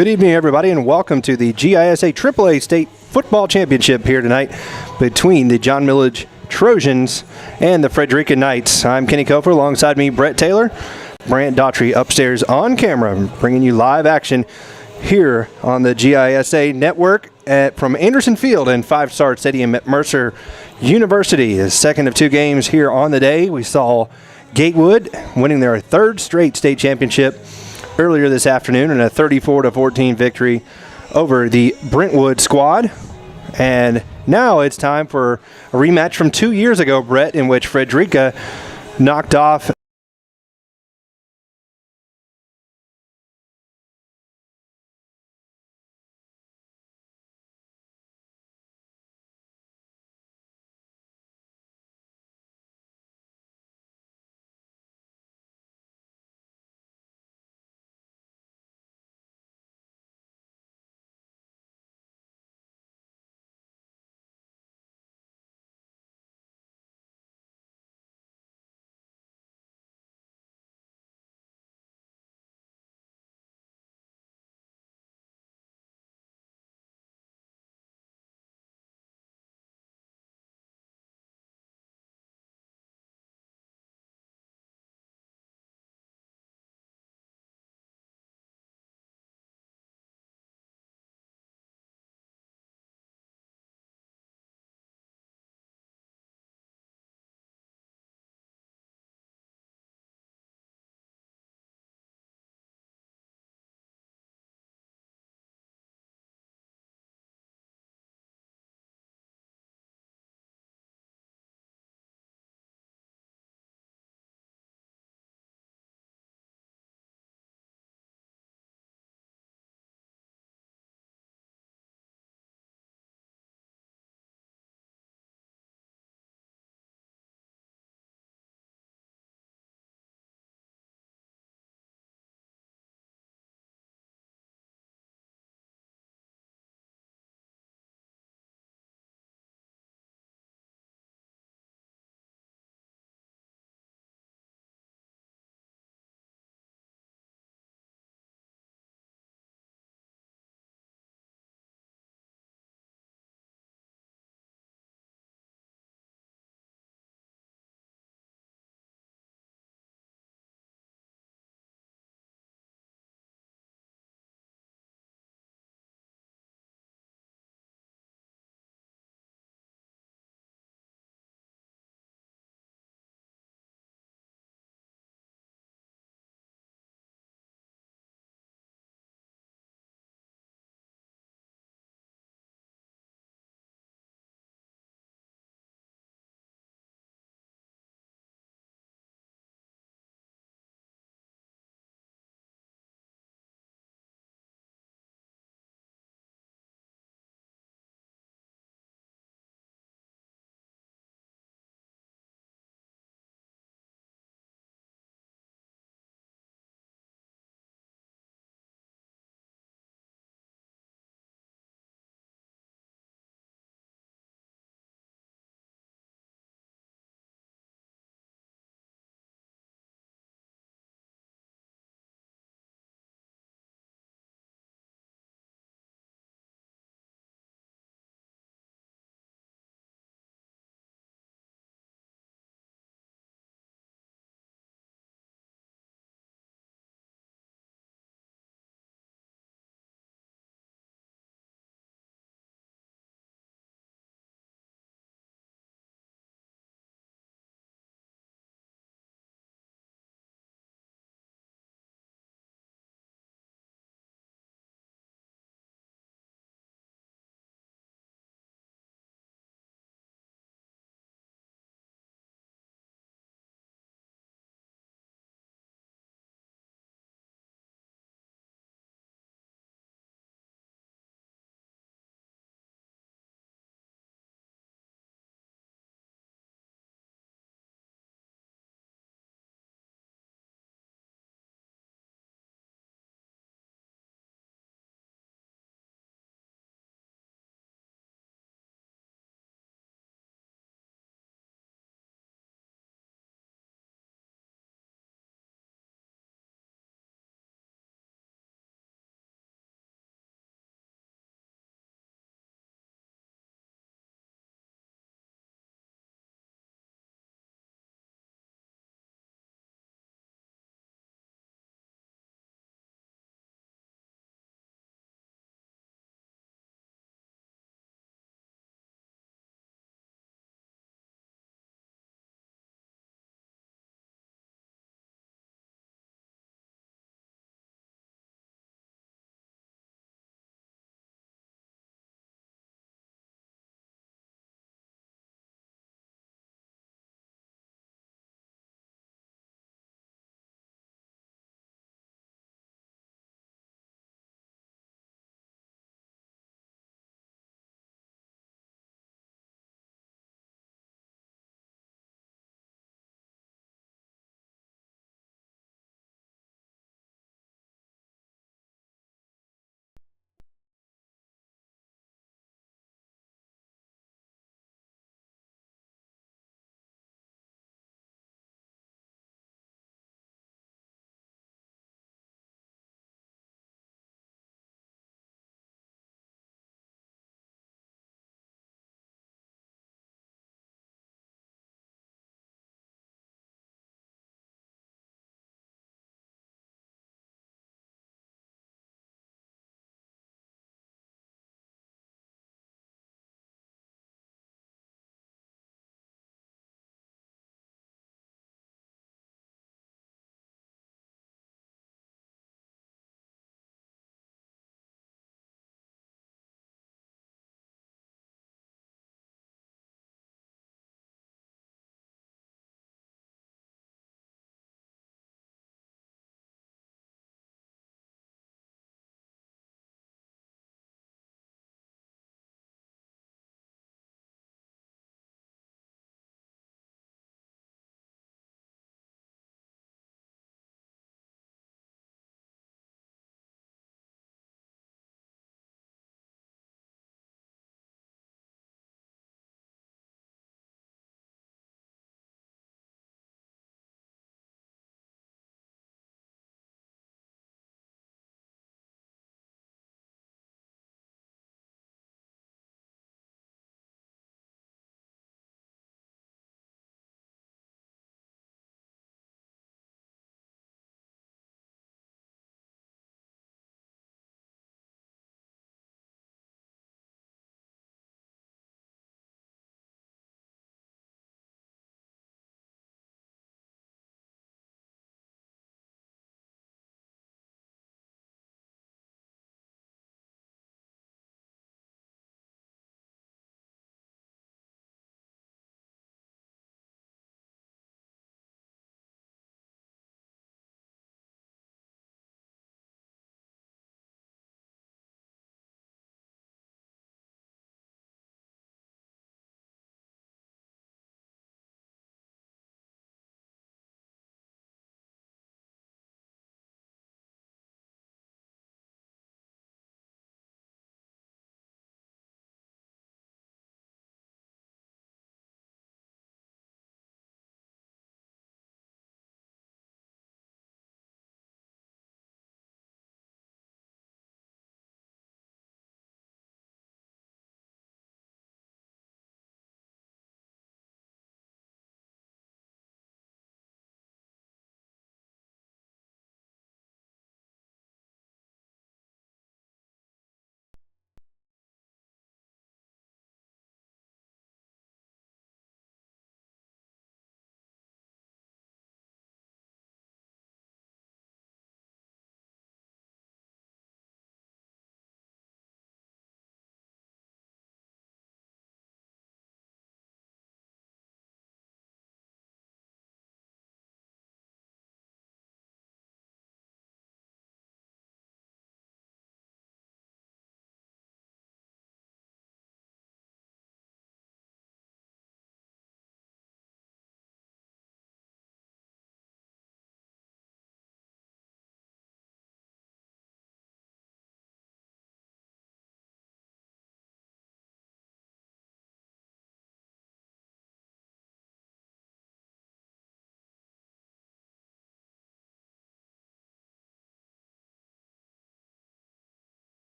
Good evening, everybody, and welcome to the GISA AAA State Football Championship here tonight between the John Millage Trojans and the Frederica Knights. I'm Kenny Kofer, alongside me, Brett Taylor. Brant Daughtry upstairs on camera, bringing you live action here on the GISA network from Anderson Field and Five Star Stadium at Mercer University. The second of two games here on the day. We saw Gatewood winning their third straight state championship earlier this afternoon in a 34-14 victory over the Brentwood squad. And now it's time for a rematch from 2 years ago, Brett, in which Frederica knocked off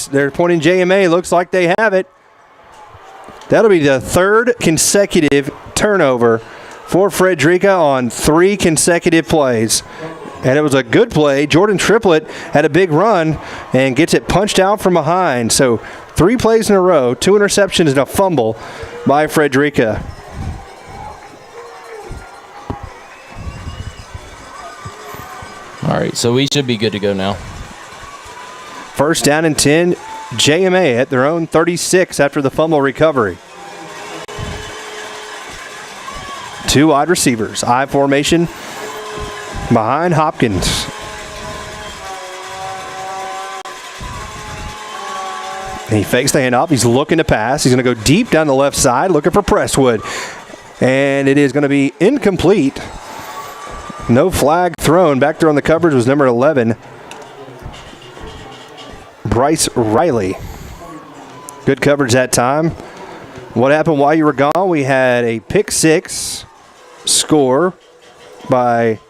is. They're pointing JMA. Looks like they have it. That'll be the third consecutive turnover for Frederica on 3 consecutive plays. And it was a good play. Jordan Triplett had a big run and gets it punched out from behind. So 3 plays in a row, 2 interceptions and a fumble by Frederica. All right, so we should be good to go now. First down and 10, JMA at their own 36 after the fumble recovery. 2 wide receivers, I formation behind Hopkins. He fakes the handoff. He's looking to pass. He's going to go deep down the left side, looking for Prestwood. And it is going to be incomplete. No flag thrown. Back there on the coverage was number 11, Bryce Riley. Good coverage that time. What happened while you were gone? We had a pick 6 score by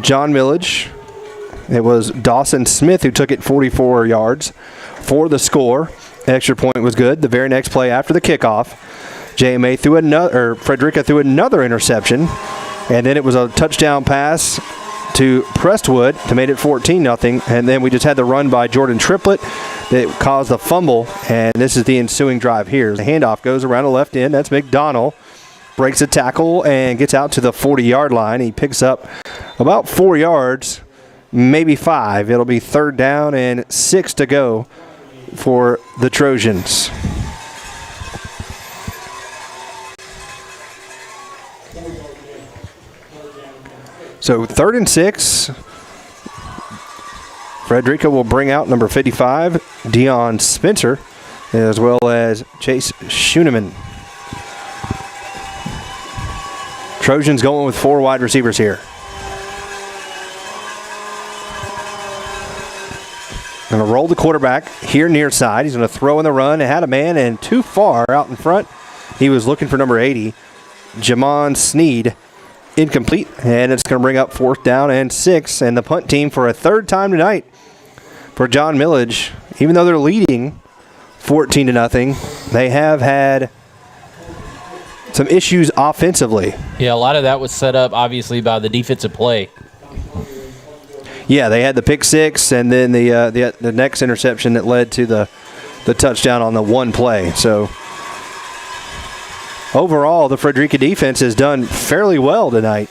John Millage. It was Dawson Smith who took it 44 yards for the score. Extra point was good. The very next play after the kickoff, JMA threw another, or Frederica threw another interception, and then it was a touchdown pass to Prestwood to make it 14-0. And then we just had the run by Jordan Triplett that caused the fumble, and this is the ensuing drive here. The handoff goes around the left end. That's McDonald. Breaks a tackle and gets out to the 40-yard line. He picks up about 4 yards, maybe 5. It'll be 3rd down and 6 to go for the Trojans. So 3rd and 6. Frederica will bring out number 55, Dion Spencer, as well as Chase Schuneman. Trojans going with 4 wide receivers here. Going to roll the quarterback here near side. He's going to throw in the run. It had a man and too far out in front. He was looking for number 80, Jamon Sneed. Incomplete, and it's going to bring up 4th down and 6. And the punt team for a 3rd time tonight for John Millage. Even though they're leading 14-0, they have had some issues offensively. Yeah, a lot of that was set up, obviously, by the defensive play. Yeah, they had the pick 6 and then the next interception that led to the touchdown on the one play. So overall, the Frederica defense has done fairly well tonight.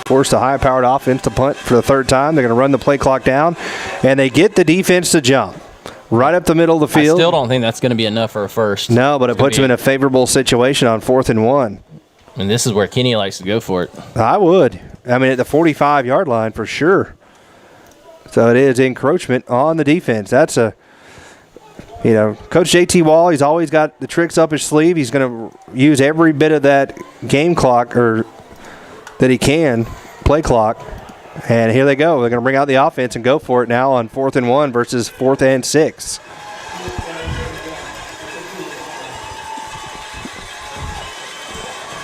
Forced a high-powered offense to punt for the 3rd time. They're going to run the play clock down, and they get the defense to jump right up the middle of the field. I still don't think that's going to be enough for a first. No, but it puts them in a favorable situation on 4th and 1. And this is where Kenny likes to go for it. I would. I mean, at the 45-yard line for sure. So it is encroachment on the defense. That's a, Coach J.T. Wall, he's always got the tricks up his sleeve. He's going to use every bit of that game clock or that he can, play clock. And here they go. They're going to bring out the offense and go for it now on 4th and 1 versus 4th and 6.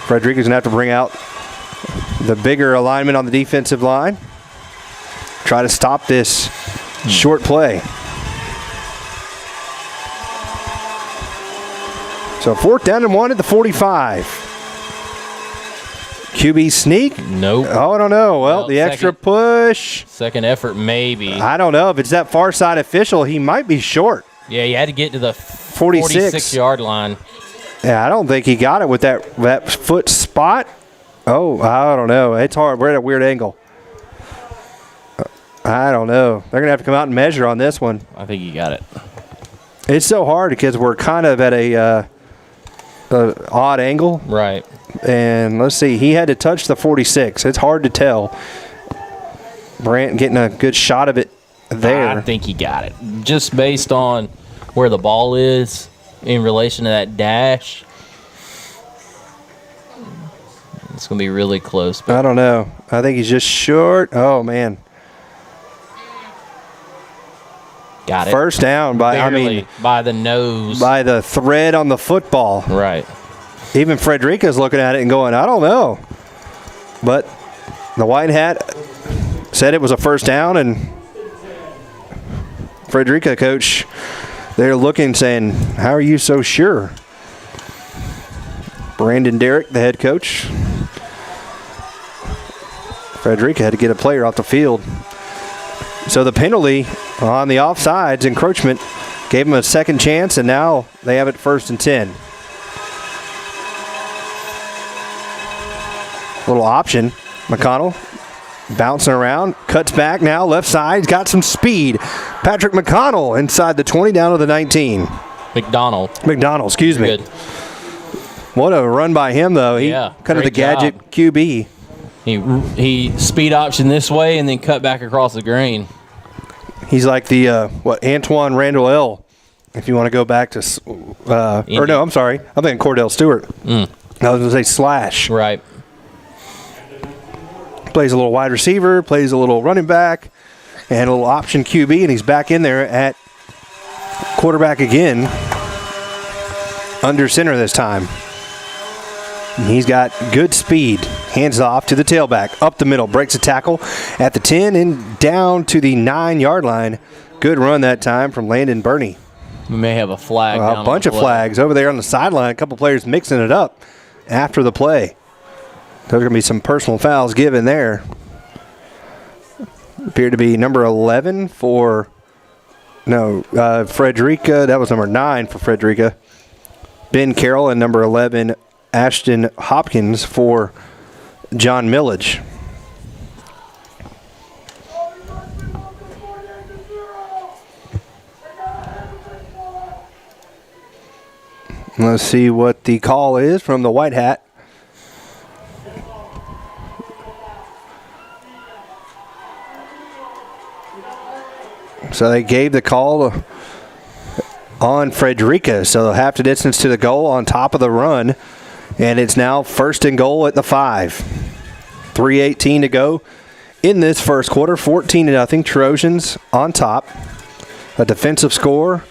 Frederica's going to have to bring out the bigger alignment on the defensive line. Try to stop this short play. So 4th down and 1 at the 45. QB sneak? Nope. Oh, I don't know. Well, the extra push. Second effort, maybe. I don't know. If it's that far side official, he might be short. Yeah, you had to get to the 46-yard line. Yeah, I don't think he got it with that foot spot. Oh, I don't know. It's hard. We're at a weird angle. I don't know. They're going to have to come out and measure on this one. I think he got it. It's so hard because we're kind of at a odd angle. Right. And let's see. He had to touch the 46. It's hard to tell. Brant getting a good shot of it there. I think he got it. Just based on where the ball is in relation to that dash, it's going to be really close. I don't know. I think he's just short. Oh, man. Got it. First down by, barely, by the nose. By the thread on the football. Right. Even Frederica's looking at it and going, I don't know. But the white hat said it was a first down, and Frederica coach, they're looking, saying, how are you so sure? Brandon Derrick, the head coach. Frederica had to get a player off the field. So the penalty on the offsides encroachment gave them a second chance, and now they have it 1st and 10. Little option. McConnell bouncing around, cuts back now, left side. He's got some speed. Patrick McConnell inside the 20, down to the 19. McDonald, excuse me. Good. What a run by him, though. He kind of the gadget job. QB. He speed option this way and then cut back across the green. He's like the, Antoine Randall L., if you want to go back to, or no, I'm sorry. I'm thinking Cordell Stewart. I was going to say Slash. Right. Plays a little wide receiver, plays a little running back, and a little option QB, and he's back in there at quarterback again, under center this time. And he's got good speed. Hands off to the tailback, up the middle, breaks a tackle at the 10 and down to the 9-yard line. Good run that time from Landon Burney. We may have a flag. A bunch of flags over there on the sideline. A couple players mixing it up after the play. There's going to be some personal fouls given there. Appeared to be number 11 for, Frederica. That was number 9 for Frederica. Ben Carroll, and number 11, Ashton Hopkins for John Millage. Let's see what the call is from the white hat. So they gave the call on Frederica. So they'll have to distance to the goal on top of the run. And it's now 1st and goal at the 5. 3:18 to go in this first quarter. 14-0 Trojans on top. A defensive score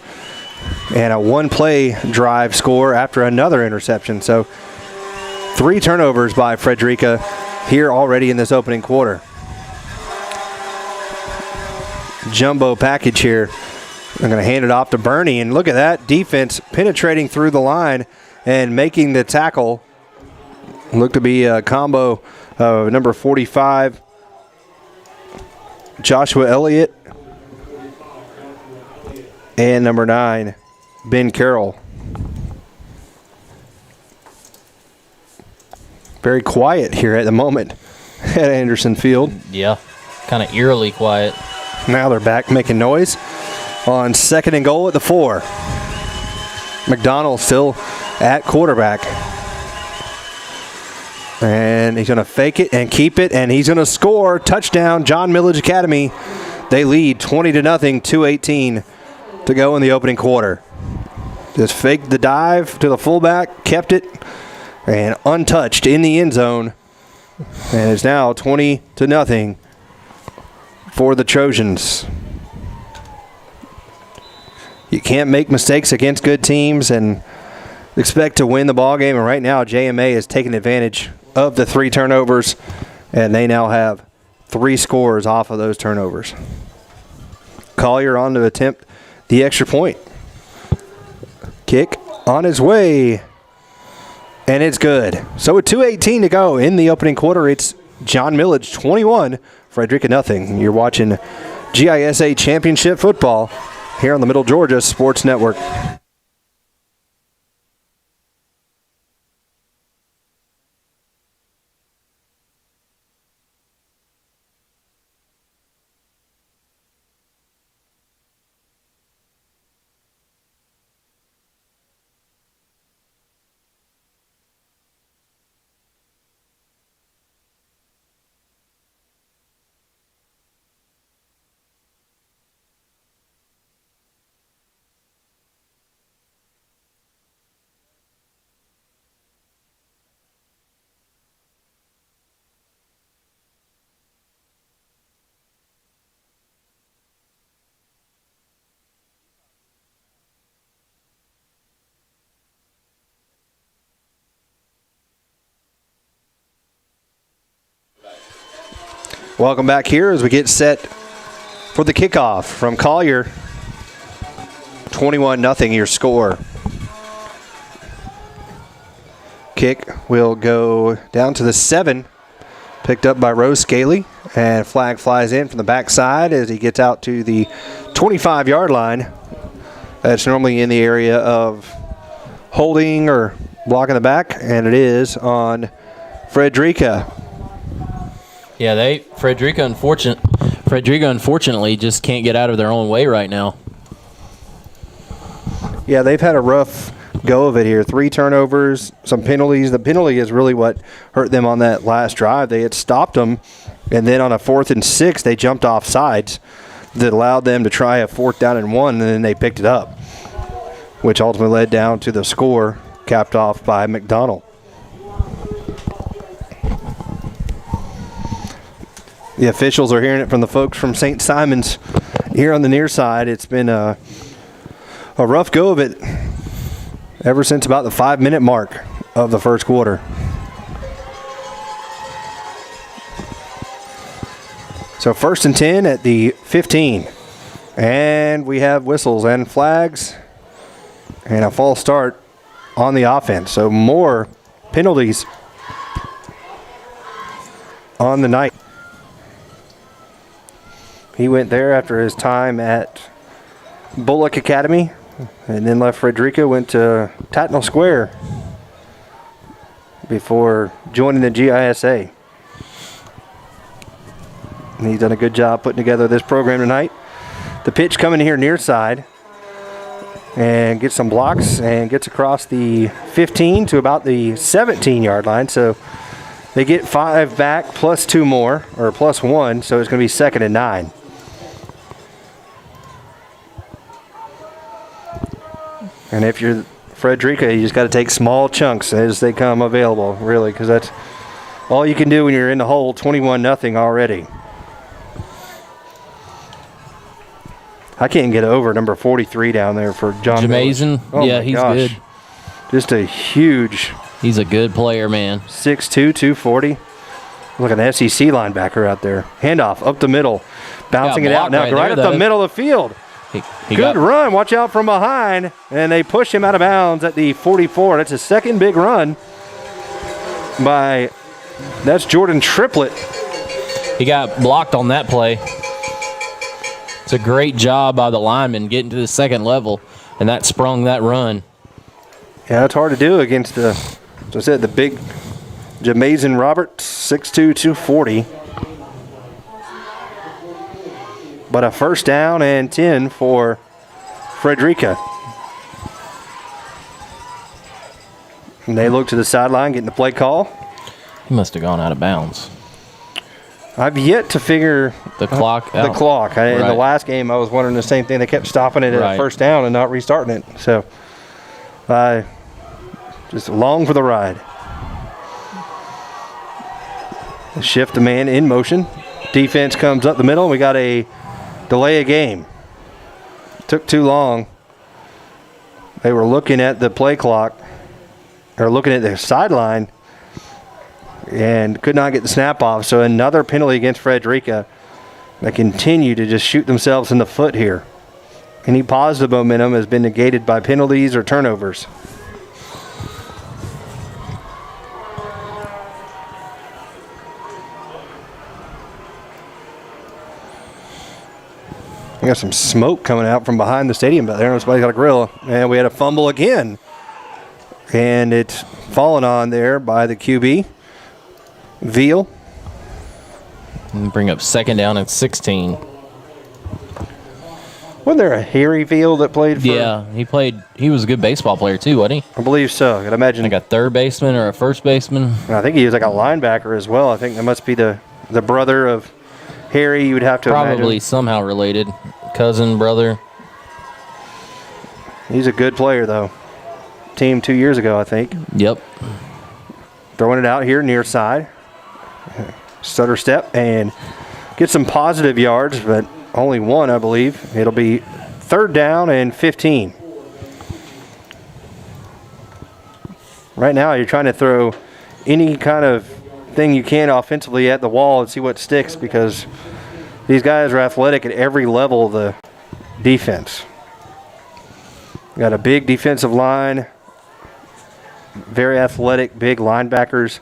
and a one-play drive score after another interception. So 3 turnovers by Frederica here already in this opening quarter. Jumbo package here. I'm going to hand it off to Burney, and look at that defense penetrating through the line and making the tackle. Look to be a combo of number 45, Joshua Elliott, and number 9, Ben Carroll. Very quiet here at the moment at Anderson Field. Yeah, kind of eerily quiet. Now they're back making noise on 2nd and goal at the 4. McDonald still at quarterback. And he's going to fake it and keep it, and he's going to score. Touchdown, John Millage Academy. They lead 20-0, 2:18 to go in the opening quarter. Just faked the dive to the fullback, kept it, and untouched in the end zone. And it's now 20-0 for the Trojans. You can't make mistakes against good teams and expect to win the ball game. And right now, JMA is taking advantage of the 3 turnovers, and they now have 3 scores off of those turnovers. Collier on to attempt the extra point. Kick on his way, and it's good. So with 2:18 to go in the opening quarter, it's John Millage 21, Frederica nothing. You're watching GISA Championship football here on the Middle Georgia Sports Network. Welcome back here as we get set for the kickoff from Collier. 21-0 your score. Kick will go down to the 7, picked up by Rose Scaly, and flag flies in from the backside as he gets out to the 25-yard line. That's normally in the area of holding or blocking the back, and it is on Frederica. Yeah, Frederica unfortunately just can't get out of their own way right now. Yeah, they've had a rough go of it here. 3 turnovers, some penalties. The penalty is really what hurt them on that last drive. They had stopped them, and then on a 4th and 6, they jumped off sides that allowed them to try a 4th down and 1, and then they picked it up, which ultimately led down to the score, capped off by McDonald. The officials are hearing it from the folks from St. Simon's here on the near side. It's been a rough go of it ever since about the 5-minute mark of the first quarter. So 1st and 10 at the 15. And we have whistles and flags and a false start on the offense. So more penalties on the night. He went there after his time at Bullock Academy, and then left Frederica, went to Tatnall Square before joining the GISA. And he's done a good job putting together this program tonight. The pitch coming here near side and gets some blocks and gets across the 15 to about the 17-yard line. So they get 5 back plus 2 more, or plus 1, so it's going to be 2nd and 9. And if you're Frederica, you just got to take small chunks as they come available, really, because that's all you can do when you're in the hole, 21-0 already. I can't get over number 43 down there for John Jamazin. Oh yeah, he's gosh. good. Just a huge. He's a good player, man. 6'2", 240. Look at an SEC linebacker out there. Handoff up the middle, bouncing it out now, right up the middle of the field. He Good run. Watch out from behind. And they push him out of bounds at the 44. That's his second big run that's Jordan Triplett. He got blocked on that play. It's a great job by the lineman getting to the second level, and that sprung that run. Yeah, it's hard to do against the big Jamazin Roberts, 6'2", 240. But a 1st down and 10 for Frederica. And they look to the sideline, getting the play call. He must have gone out of bounds. I've yet to figure the clock. The clock. In the last game, I was wondering the same thing. They kept stopping it at 1st down and not restarting it. So I just along for the ride. Shift the man in motion. Defense comes up the middle. We got a delay of game. Took too long. They were looking at the play clock, or looking at the sideline, and could not get the snap off. So another penalty against Frederica. They continue to just shoot themselves in the foot here. Any positive momentum has been negated by penalties or turnovers. We got some smoke coming out from behind the stadium back there. Somebody's got a grill. And we had a fumble again. And it's fallen on there by the QB. Veal. And bring up 2nd down and 16. Wasn't there a Harry Veal that played for? Yeah, he played. He was a good baseball player too, wasn't he? I believe so. I could imagine. Like a 3rd baseman or a 1st baseman. I think he was like a linebacker as well. I think that must be the brother of Harry. You would have to probably imagine. Somehow related. Cousin, brother. He's a good player, though. Team 2 years ago, I think. Yep. Throwing it out here near side. Stutter step and get some positive yards, but only 1, I believe. It'll be 3rd down and 15. Right now, you're trying to throw any kind of everything you can offensively at the wall and see what sticks, because these guys are athletic at every level of the defense. Got a big defensive line, very athletic, big linebackers,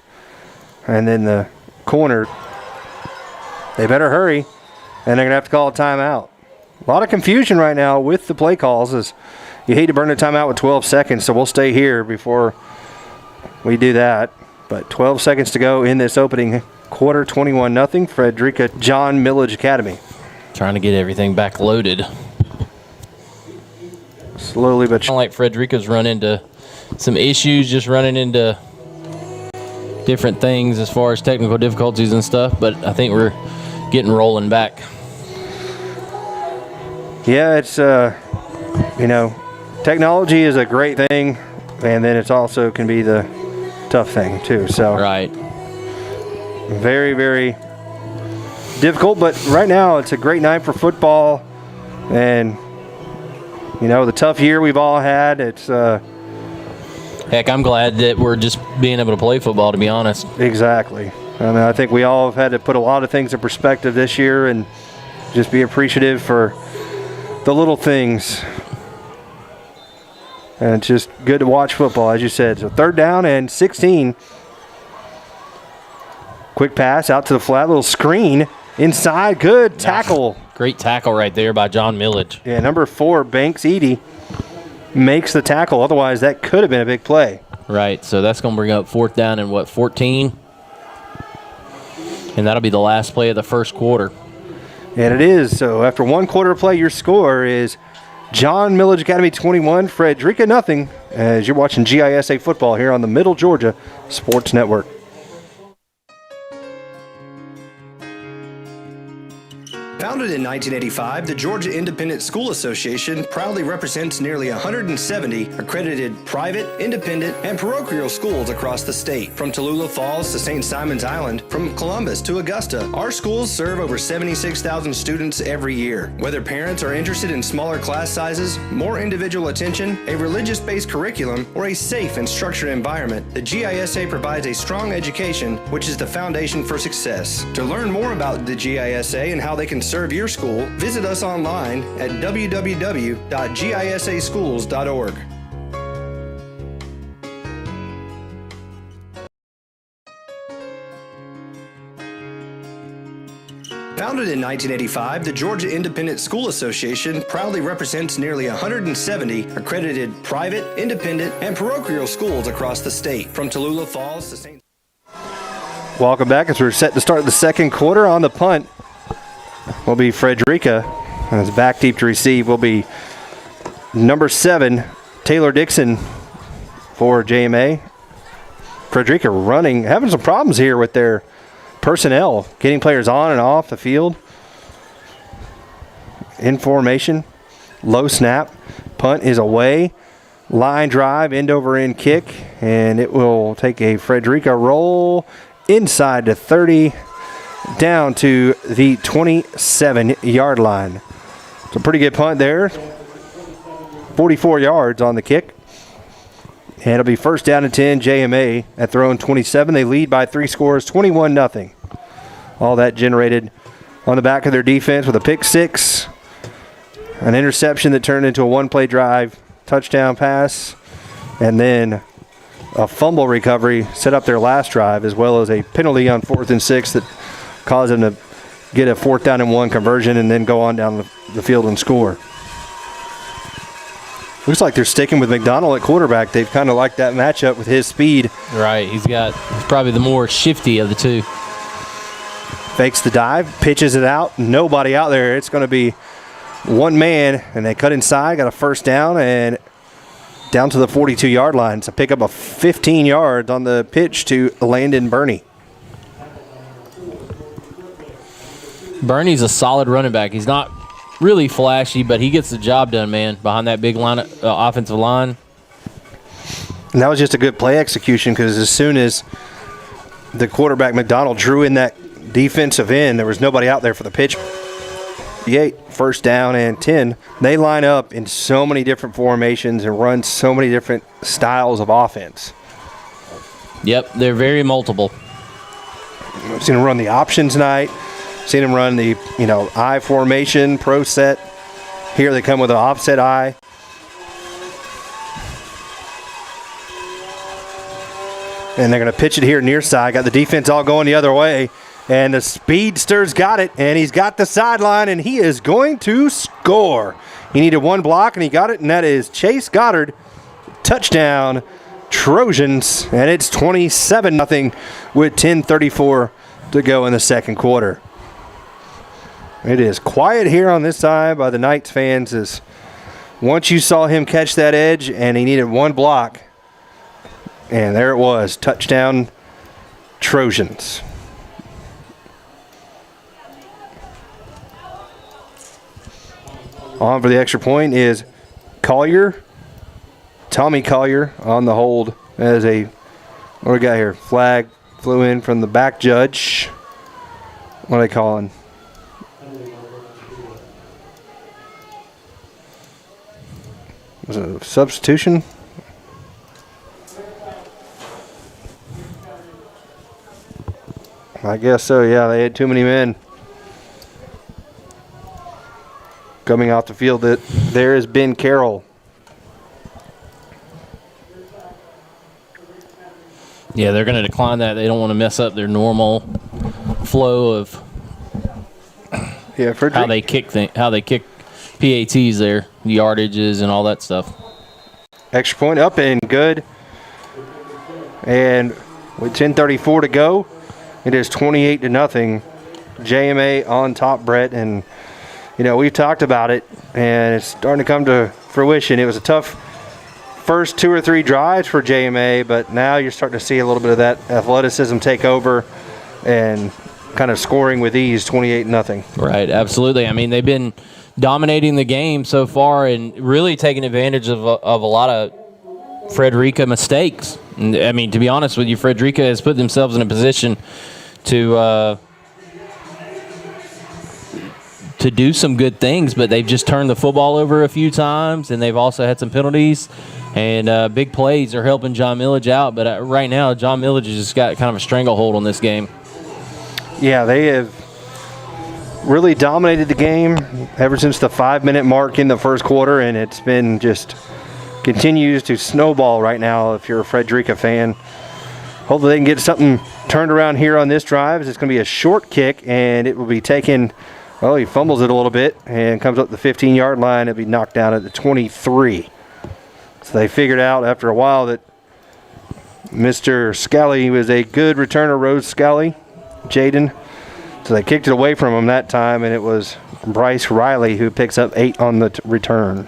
and then the corner. They better hurry, and they're going to have to call a timeout. A lot of confusion right now with the play calls, as you hate to burn a timeout with 12 seconds, so we'll stay here before we do that. But 12 seconds to go in this opening quarter, 21-0, Frederica John Millage Academy. Trying to get everything back loaded. Slowly but surely. Like Frederica's run into some issues, just running into different things as far as technical difficulties and stuff, but I think we're getting rolling back. Yeah, it's, technology is a great thing, and then it's also can be the tough thing too. So right. Very, very difficult, but right now it's a great night for football, and the tough year we've all had. It's heck, I'm glad that we're just being able to play football, to be honest. Exactly. I think we all have had to put a lot of things in perspective this year and just be appreciative for the little things. And it's just good to watch football, as you said. So 3rd down and 16. Quick pass out to the flat, little screen inside. Good tackle. Great tackle right there by John Millage. Yeah, number 4, Banks Edie, makes the tackle. Otherwise, that could have been a big play. Right, so that's going to bring up 4th down and 14? And that'll be the last play of the first quarter. And it is. So after 1 quarter of play, your score is John Millage Academy 21, Frederica nothing, as you're watching GISA football here on the Middle Georgia Sports Network. Founded in 1985, the Georgia Independent School Association proudly represents nearly 170 accredited private, independent, and parochial schools across the state. From Tallulah Falls to St. Simon's Island, from Columbus to Augusta, our schools serve over 76,000 students every year. Whether parents are interested in smaller class sizes, more individual attention, a religious-based curriculum, or a safe and structured environment, the GISA provides a strong education, which is the foundation for success. To learn more about the GISA and how they can serve your school, visit us online at www.gisaschools.org. Founded in 1985, the Georgia Independent School Association proudly represents nearly 170 accredited private, independent, and parochial schools across the state. From Tallulah Falls to St. Welcome back as we're set to start the second quarter. On the punt will be Frederica, and it's back deep to receive will be number 7, Taylor Dixon for JMA. Frederica having some problems here with their personnel, getting players on and off the field. In formation, low snap, punt is away, line drive, end over end kick, and it will take a Frederica roll inside to 30, down to the 27-yard line. It's a pretty good punt there. 44 yards on the kick. And it'll be 1st down and 10, JMA at their own 27. They lead by 3 scores, 21-0. All that generated on the back of their defense with a pick 6, an interception that turned into a 1-play drive, touchdown pass, and then a fumble recovery set up their last drive, as well as a penalty on 4th and 6 that caused them to get a 4th down and 1 conversion and then go on down the field and score. Looks like they're sticking with McDonald at quarterback. They've kind of liked that matchup with his speed. Right, he's probably the more shifty of the two. Fakes the dive, pitches it out, nobody out there. It's going to be one man, and they cut inside, got a 1st down, and down to the 42-yard line. So pick up a 15 yards on the pitch to Landon Burney. Burney's a solid running back. He's not really flashy, but he gets the job done, man, behind that big line, offensive line. And that was just a good play execution, because as soon as the quarterback, McDonald, drew in that defensive end, there was nobody out there for the pitch. 1st down and 10. They line up in so many different formations and run so many different styles of offense. Yep, they're very multiple. I've seen him run the option tonight. Seen him run the, I formation, pro set. Here they come with an offset I. And they're going to pitch it here near side. Got the defense all going the other way. And the speedster's got it. And he's got the sideline, and he is going to score. He needed one block, and he got it, and that is Chase Goddard. Touchdown, Trojans. And it's 27-0 with 10:34 to go in the second quarter. It is quiet here on this side by the Knights fans as once you saw him catch that edge and he needed one block, and there it was, touchdown Trojans. On for the extra point is Collier, Tommy Collier on the hold as a, what do we got here? Flag flew in from the back judge. What are they calling? Was it a substitution? I guess so, yeah. They had too many men coming off the field. There is Ben Carroll. Yeah, they're going to decline that. They don't want to mess up their normal flow of how they kick PATs there, the yardages and all that stuff. Extra point up and good. And with 10:34 to go, it is 28-0. JMA on top, Brett. And, we've talked about it, and it's starting to come to fruition. It was a tough first 2 or 3 drives for JMA, but now you're starting to see a little bit of that athleticism take over and kind of scoring with ease, 28-0. Right, absolutely. I mean, they've been dominating the game so far and really taking advantage of a lot of Frederica mistakes. And, I mean, to be honest with you, Frederica has put themselves in a position to do some good things, but they've just turned the football over a few times, and they've also had some penalties. And big plays are helping John Millage out. But right now, John Millage has just got kind of a stranglehold on this game. Yeah, they have really dominated the game ever since the 5-minute mark in the first quarter, and it's been just continues to snowball right now if you're a Frederica fan. Hopefully they can get something turned around here on this drive. It's going to be a short kick, and it will be taken. Well, he fumbles it a little bit and comes up the 15-yard line. It'll be knocked down at the 23. So they figured out after a while that Mr. Scally was a good returner, Rose Scally, Jaden. So they kicked it away from him that time, and it was Bryce Riley who picks up 8 on the return.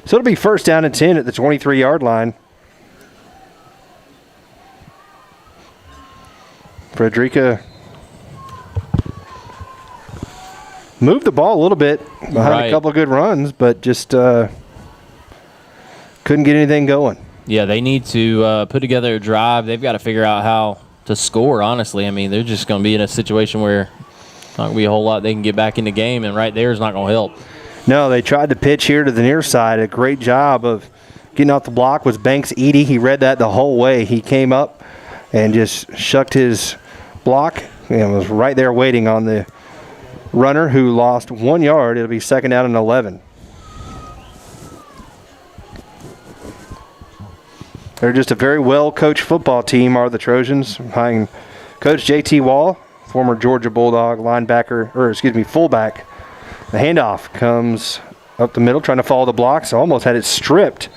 So it'll be first down and 10 at the 23-yard line. Frederica moved the ball a little bit behind a couple of good runs, but just couldn't get anything going. Yeah, they need to put together a drive. They've got to figure out how to score, honestly. I mean, they're just going to be in a situation where not going to be a whole lot they can get back in the game, and right there is not going to help. No, they tried to pitch here to the near side. A great job of getting off the block was Banks Edie. He read that the whole way. He came up and just shucked his block and was right there waiting on the runner who lost 1 yard. It'll be second down and 11. They're just a very well-coached football team, are the Trojans, behind Coach J.T. Wall, former Georgia Bulldog fullback. The handoff comes up the middle, trying to follow the blocks. Almost had it stripped.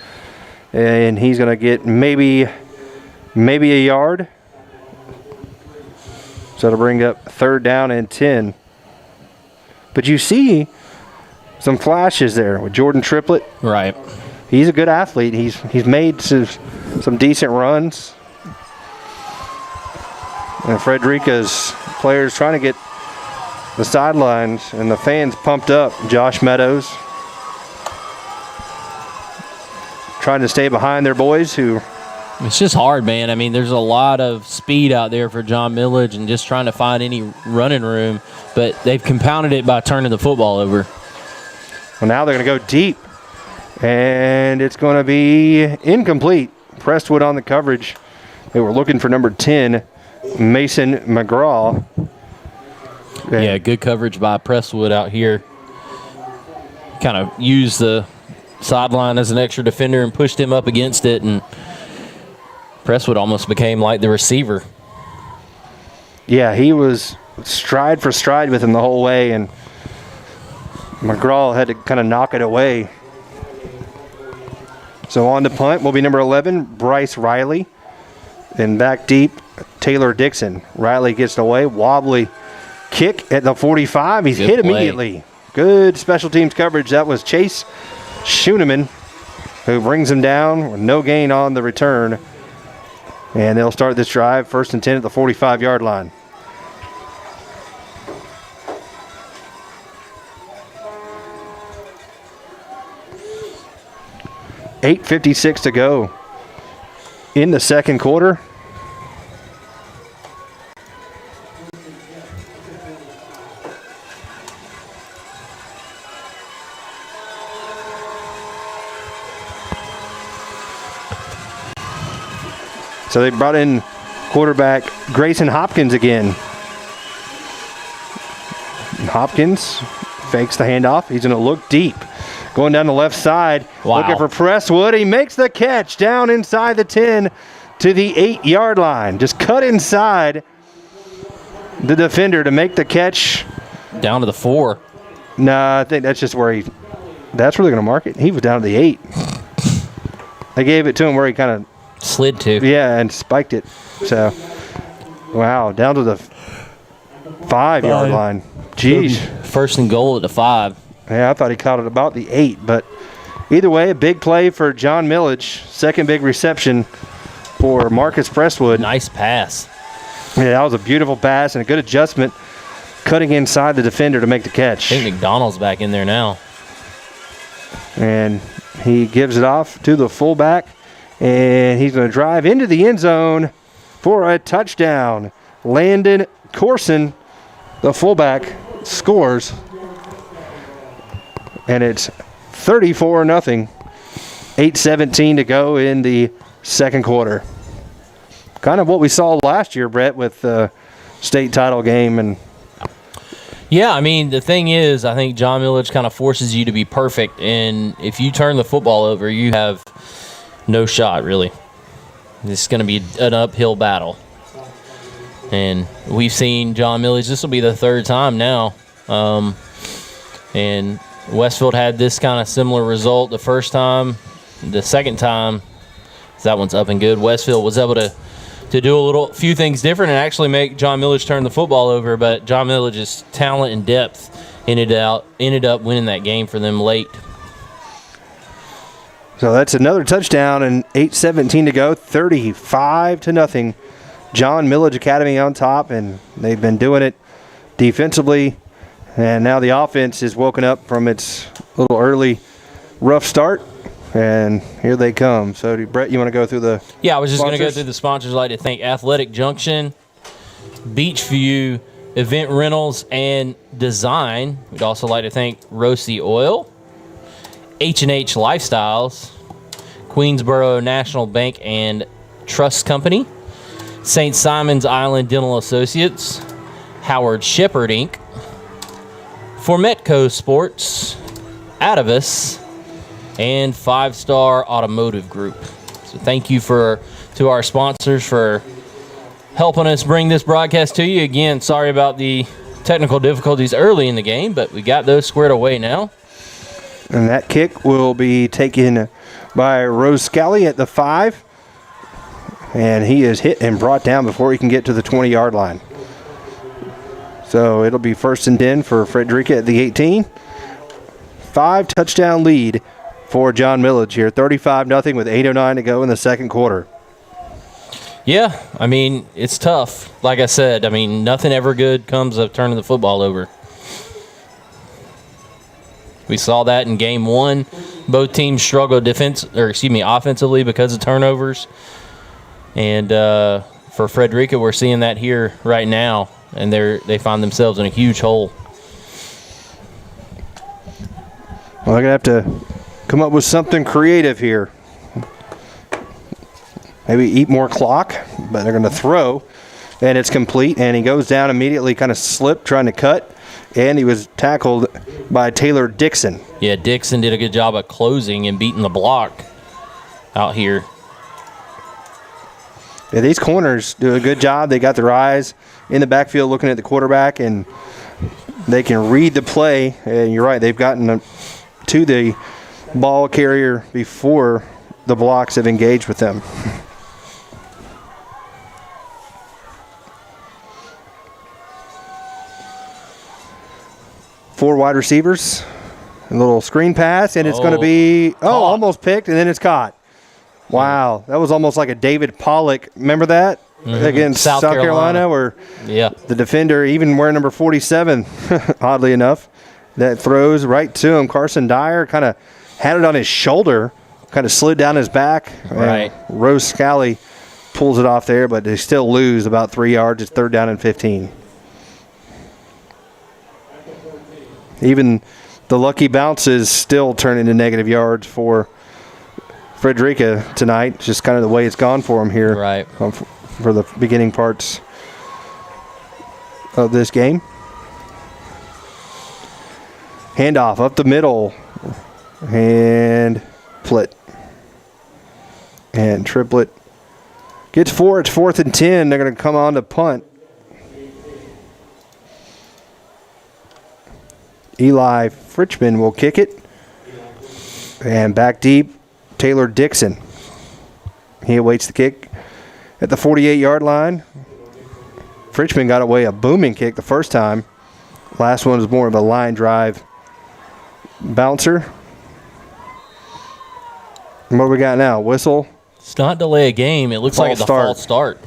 And he's going to get maybe a yard. So it'll bring up third down and 10. But you see some flashes there with Jordan Triplett. Right. He's a good athlete. He's made some decent runs. And Frederica's players trying to get the sidelines and the fans pumped up. Josh Meadows trying to stay behind their boys who... It's just hard, man. I mean, there's a lot of speed out there for John Millage and just trying to find any running room, but they've compounded it by turning the football over. Well, now they're going to go deep, and it's going to be incomplete. Prestwood on the coverage. They were looking for number 10, Mason McGraw. Yeah, good coverage by Prestwood out here. Kind of used the sideline as an extra defender and pushed him up against it, and Prestwood almost became like the receiver. Yeah, he was stride for stride with him the whole way, and McGraw had to kind of knock it away. So on the punt will be number 11, Bryce Riley. And back deep, Taylor Dixon. Riley gets it away. Wobbly kick at the 45. He's hit immediately. Good special teams coverage. That was Chase Schooneman, who brings him down with no gain on the return. And they'll start this drive, 1st and 10 at the 45-yard line. $8:56 to go in the second quarter. So they brought in quarterback Grayson Hopkins again. Hopkins fakes the handoff. He's going to look deep. Going down the left side, looking for Prestwood. He makes the catch down inside the 10 to the 8-yard line. Just cut inside the defender to make the catch. Down to the 4. No, I think that's just where that's where they're going to mark it. He was down to the 8. They gave it to him where he kind of slid to. Yeah, and spiked it. So, wow, down to the 5-yard line. Jeez. 1st and goal at the 5. Yeah, I thought he caught it about the 8, but either way, a big play for John Millage. Second big reception for Marcus Prestwood. Nice pass. Yeah, that was a beautiful pass and a good adjustment, cutting inside the defender to make the catch. I think McDonald's back in there now. And he gives it off to the fullback, and he's going to drive into the end zone for a touchdown. Landon Corson, the fullback, scores. And it's 34-0. 8:17 to go in the second quarter. Kind of what we saw last year, Brett, with the state title game. And yeah, I mean, the thing is, I think John Millage kind of forces you to be perfect. And if you turn the football over, you have no shot, really. It's going to be an uphill battle. And we've seen John Millage. This will be the 3rd time now. And Westfield had this kind of similar result the first time. The second time, that one's up and good. Westfield was able to do a few things different and actually make John Millage turn the football over, but John Millage's talent and depth ended up winning that game for them late. So that's another touchdown and 8:17 to go, 35-0. John Millage Academy on top, and they've been doing it defensively. And now the offense is woken up from its little early rough start, and here they come. So, Brett, you want to go through the Yeah, I was just going to go through the sponsors. I'd like to thank Athletic Junction, Beachview, Event Rentals, and Design. We'd also like to thank Rossi Oil, H&H Lifestyles, Queensboro National Bank and Trust Company, St. Simon's Island Dental Associates, Howard Shepherd, Inc., Formetco Sports, Atavus, and 5 Star Automotive Group. So thank you to our sponsors for helping us bring this broadcast to you. Again, sorry about the technical difficulties early in the game, but we got those squared away now. And that kick will be taken by Rose Scally at the 5. And he is hit and brought down before he can get to the 20-yard line. So it'll be 1st and 10 for Frederica at the 18. 5-touchdown lead for John Millage here. 35-0 with 8:09 to go in the second quarter. Yeah, I mean, it's tough. Like I said, I mean, nothing ever good comes of turning the football over. We saw that in game 1. Both teams struggled offensively because of turnovers. And for Frederica, we're seeing that here right now. And they find themselves in a huge hole. Well, they're going to have to come up with something creative here. Maybe eat more clock, but they're going to throw, and it's complete, and he goes down immediately, kind of slipped, trying to cut, and he was tackled by Taylor Dixon. Yeah, Dixon did a good job of closing and beating the block out here. Yeah, these corners do a good job. They got their eyes in the backfield looking at the quarterback, and they can read the play, and you're right, they've gotten to the ball carrier before the blocks have engaged with them. Four wide receivers, a little screen pass, and it's going to be, almost picked, and then it's caught. Wow, that was almost like a David Pollock. Remember that? Against South Carolina, where the defender, even wearing number 47, oddly enough, that throws right to him. Carson Dyer kind of had it on his shoulder, kind of slid down his back. Right. Rose Scally pulls it off there, but they still lose about 3 yards. It's 3rd down and 15. Even the lucky bounces still turn into negative yards for Frederica tonight. Just kind of the way it's gone for them here. Right. For the beginning parts of this game. Handoff up the middle. And Plitt. And Triplett gets 4. It's 4th and 10. They're going to come on to punt. Eli Fritchman will kick it. And back deep, Taylor Dixon. He awaits the kick at the 48-yard line. Fritchman got away a booming kick the first time. Last one was more of a line drive bouncer. And what do we got now? Whistle. It's not delay a game. It looks like it's a false start.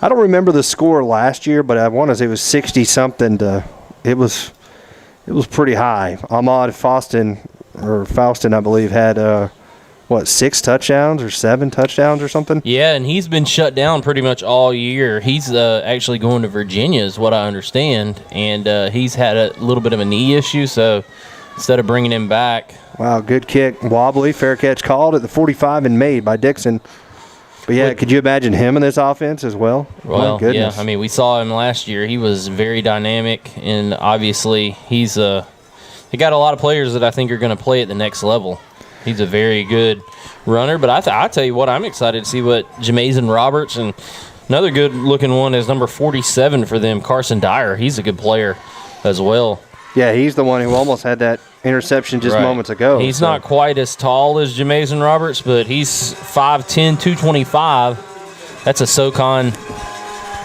I don't remember the score last year, but I want to say it was 60-something. It was pretty high. Ahmad Faustin, I believe, had 6 touchdowns or 7 touchdowns or something? Yeah, and he's been shut down pretty much all year. He's actually going to Virginia is what I understand, and he's had a little bit of a knee issue, so instead of bringing him back. Wow, good kick. Wobbly, fair catch called at the 45 and made by Dixon. But, yeah, could you imagine him in this offense as well? Well, yeah. I mean, we saw him last year. He was very dynamic, and obviously he's they got a lot of players that I think are going to play at the next level. He's a very good runner. But I tell you what, I'm excited to see what Jamazon Roberts, and another good-looking one is number 47 for them, Carson Dyer. He's a good player as well. Yeah, he's the one who almost had that interception just moments ago. He's not quite as tall as Jamazon Roberts, but he's 5'10", 225. That's a SoCon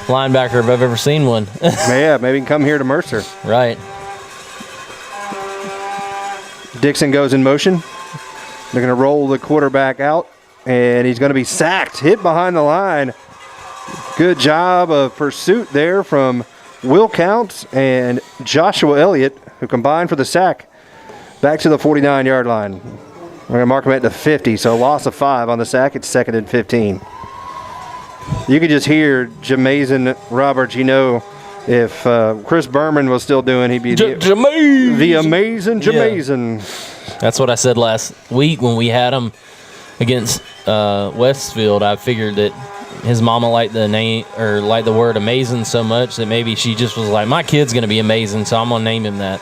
linebacker if I've ever seen one. Yeah, maybe he can come here to Mercer. Right. Dixon goes in motion. They're going to roll the quarterback out, and he's going to be sacked, hit behind the line. Good job of pursuit there from Will Counts and Joshua Elliott, who combined for the sack. Back to the 49-yard line. We're going to mark him at the 50, so loss of 5 on the sack. It's 2nd and 15. You could just hear Jamazon Roberts. You know, if Chris Berman was still doing, he'd be the amazing Jamazon. Yeah. That's what I said last week when we had him against Westfield. I figured that his mama liked the name or liked the word amazing so much that maybe she just was like, my kid's going to be amazing, so I'm going to name him that.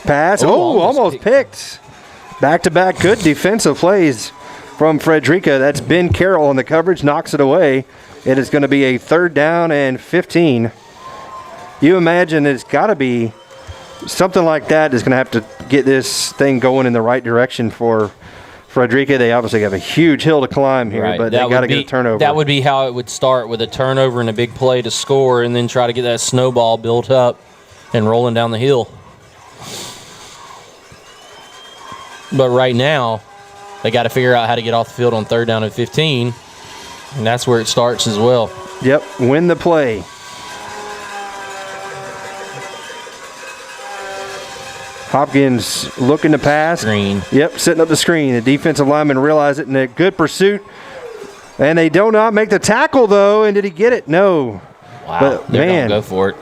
Pass. Almost picked. Back-to-back good defensive plays from Frederica. That's Ben Carroll in the coverage, knocks it away. It is going to be a 3rd down and 15. You imagine it's got to be something like that is going to have to get this thing going in the right direction for Frederica. They obviously have a huge hill to climb here, but they got to get a turnover. That would be how it would start, with a turnover and a big play to score, and then try to get that snowball built up and rolling down the hill. But right now, they got to figure out how to get off the field on 3rd down and 15, and that's where it starts as well. Yep, win the play. Hopkins looking to pass. Screen. Yep, setting up the screen. The defensive lineman realized it in a good pursuit. And they do not make the tackle, though. And did he get it? No. Wow, But, they're man, going to go for it.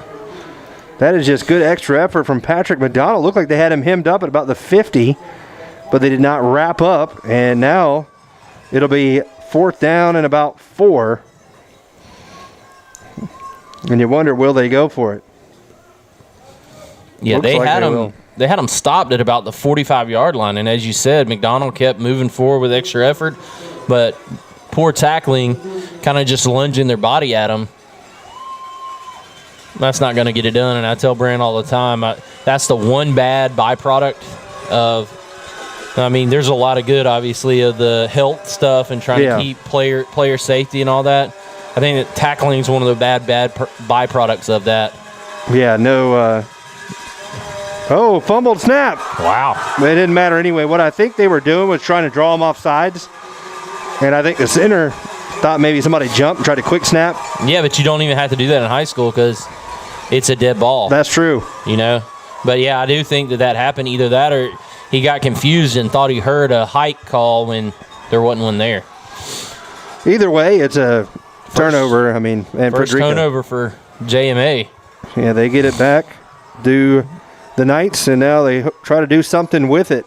That is just good extra effort from Patrick McDonald. Looked like they had him hemmed up at about the 50, but they did not wrap up. And now it'll be 4th down and about 4. And you wonder, will they go for it? Yeah, Looks like they had him stopped at about the 45-yard line. And as you said, McDonald kept moving forward with extra effort, but poor tackling, kind of just lunging their body at him. That's not going to get it done, and I tell Brand all the time, that's the one bad byproduct of, I mean, there's a lot of good, obviously, of the health stuff and trying to keep player safety and all that. I think that tackling is one of the bad byproducts of that. Yeah, no. Fumbled snap. Wow. It didn't matter anyway. What I think they were doing was trying to draw him off sides, and I think the center thought maybe somebody jumped and tried to quick snap. Yeah, but you don't even have to do that in high school because it's a dead ball. That's true. You know? But, yeah, I do think that happened. Either that or he got confused and thought he heard a hike call when there wasn't one there. Either way, it's a turnover. And first turnover for JMA. Yeah, they get it back, do the Knights, and now they try to do something with it.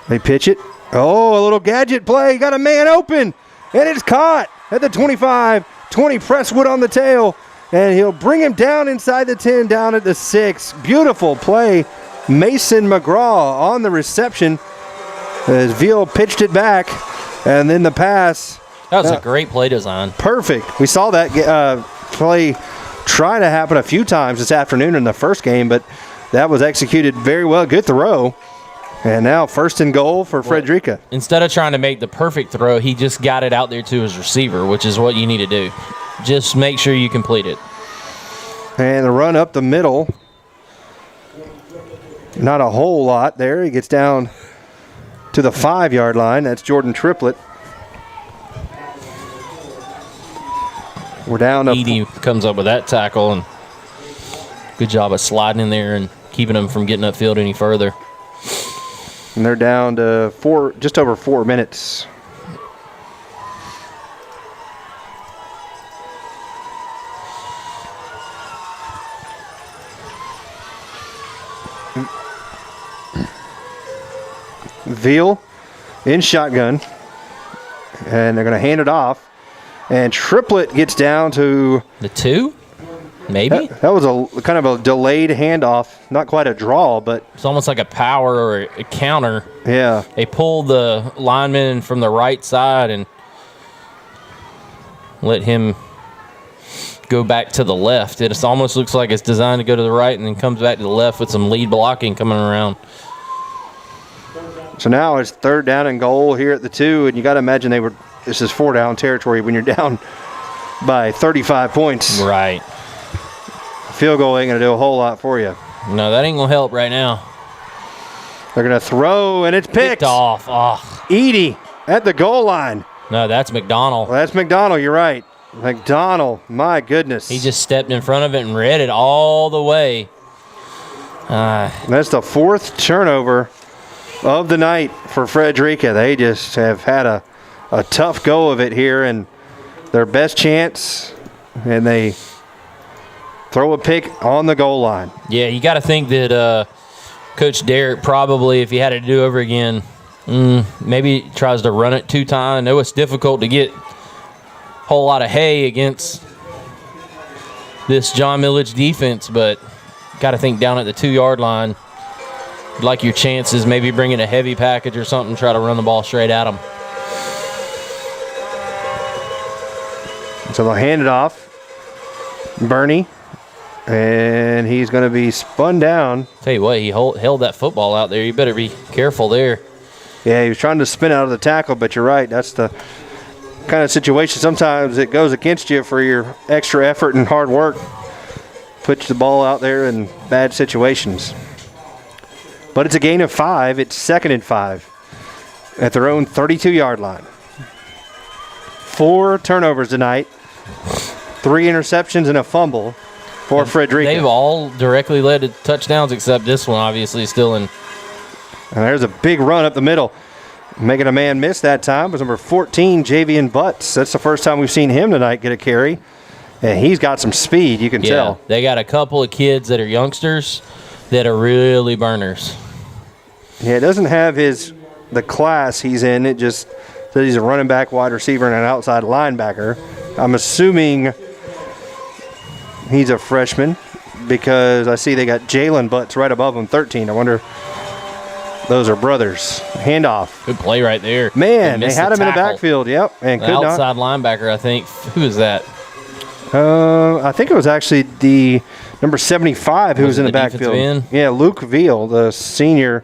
They pitch it. Oh, a little gadget play. Got a man open, and it's caught at the 25. 20 Presswood on the tail, and he'll bring him down inside the 10, down at the 6. Beautiful play. Mason McGraw on the reception as Veal pitched it back, and then the pass. That was a great play design. Perfect. We saw that play try to happen a few times this afternoon in the first game, but that was executed very well. Good throw. And now 1st and goal for Frederica. Instead of trying to make the perfect throw, he just got it out there to his receiver, which is what you need to do. Just make sure you complete it. And the run up the middle. Not a whole lot there. He gets down to the 5-yard line. That's Jordan Triplett. We're down. Edie comes up with that tackle, and good job of sliding in there and keeping him from getting upfield any further. And they're down to just over 4 minutes. Veal in shotgun, and they're going to hand it off. And Triplett gets down to the 2. Maybe? That was a kind of a delayed handoff. Not quite a draw, but it's almost like a power or a counter. Yeah. They pulled the lineman from the right side and let him go back to the left. It almost looks like it's designed to go to the right and then comes back to the left with some lead blocking coming around. So now it's 3rd down and goal here at the 2, and you got to imagine this is 4-down territory when you're down by 35 points. Right. Field goal ain't going to do a whole lot for you. No, that ain't going to help right now. They're going to throw, and it's picked off. Oh. Edie at the goal line. No, that's McDonald. Well, that's McDonald, you're right. McDonald, my goodness. He just stepped in front of it and read it all the way. That's the 4th turnover of the night for Frederica. They just have had a tough go of it here, and their best chance, and they throw a pick on the goal line. Yeah, you got to think that Coach Derrick probably, if he had it to do over again, maybe tries to run it 2 times. I know it's difficult to get a whole lot of hay against this John Millage defense, but got to think down at the 2-yard line, like your chances, maybe bringing a heavy package or something, try to run the ball straight at them. So they'll hand it off. Bernie. And he's going to be spun down. Tell you what, he held that football out there. You better be careful there. Yeah, he was trying to spin out of the tackle, but you're right. That's the kind of situation. Sometimes it goes against you for your extra effort and hard work. Puts the ball out there in bad situations. But it's a gain of 5. It's 2nd and 5 at their own 32-yard line. 4 turnovers tonight. 3 interceptions and a fumble. for Frederica. They've all directly led to touchdowns except this one, obviously, still in. And there's a big run up the middle. Making a man miss that time was number 14, Javian Butts. That's the first time we've seen him tonight get a carry. And he's got some speed, you can tell. They got a couple of kids that are youngsters that are really burners. Yeah, it doesn't have the class he's in. It just says he's a running back, wide receiver, and an outside linebacker. I'm assuming he's a freshman because I see they got Jalen Butts right above him, 13. I wonder if those are brothers. Handoff. Good play right there. Man, they had him in the backfield, yep. And could outside linebacker, I think. Who is that? I think it was actually the number 75 who was in the backfield. End? Yeah, Luke Veal, the senior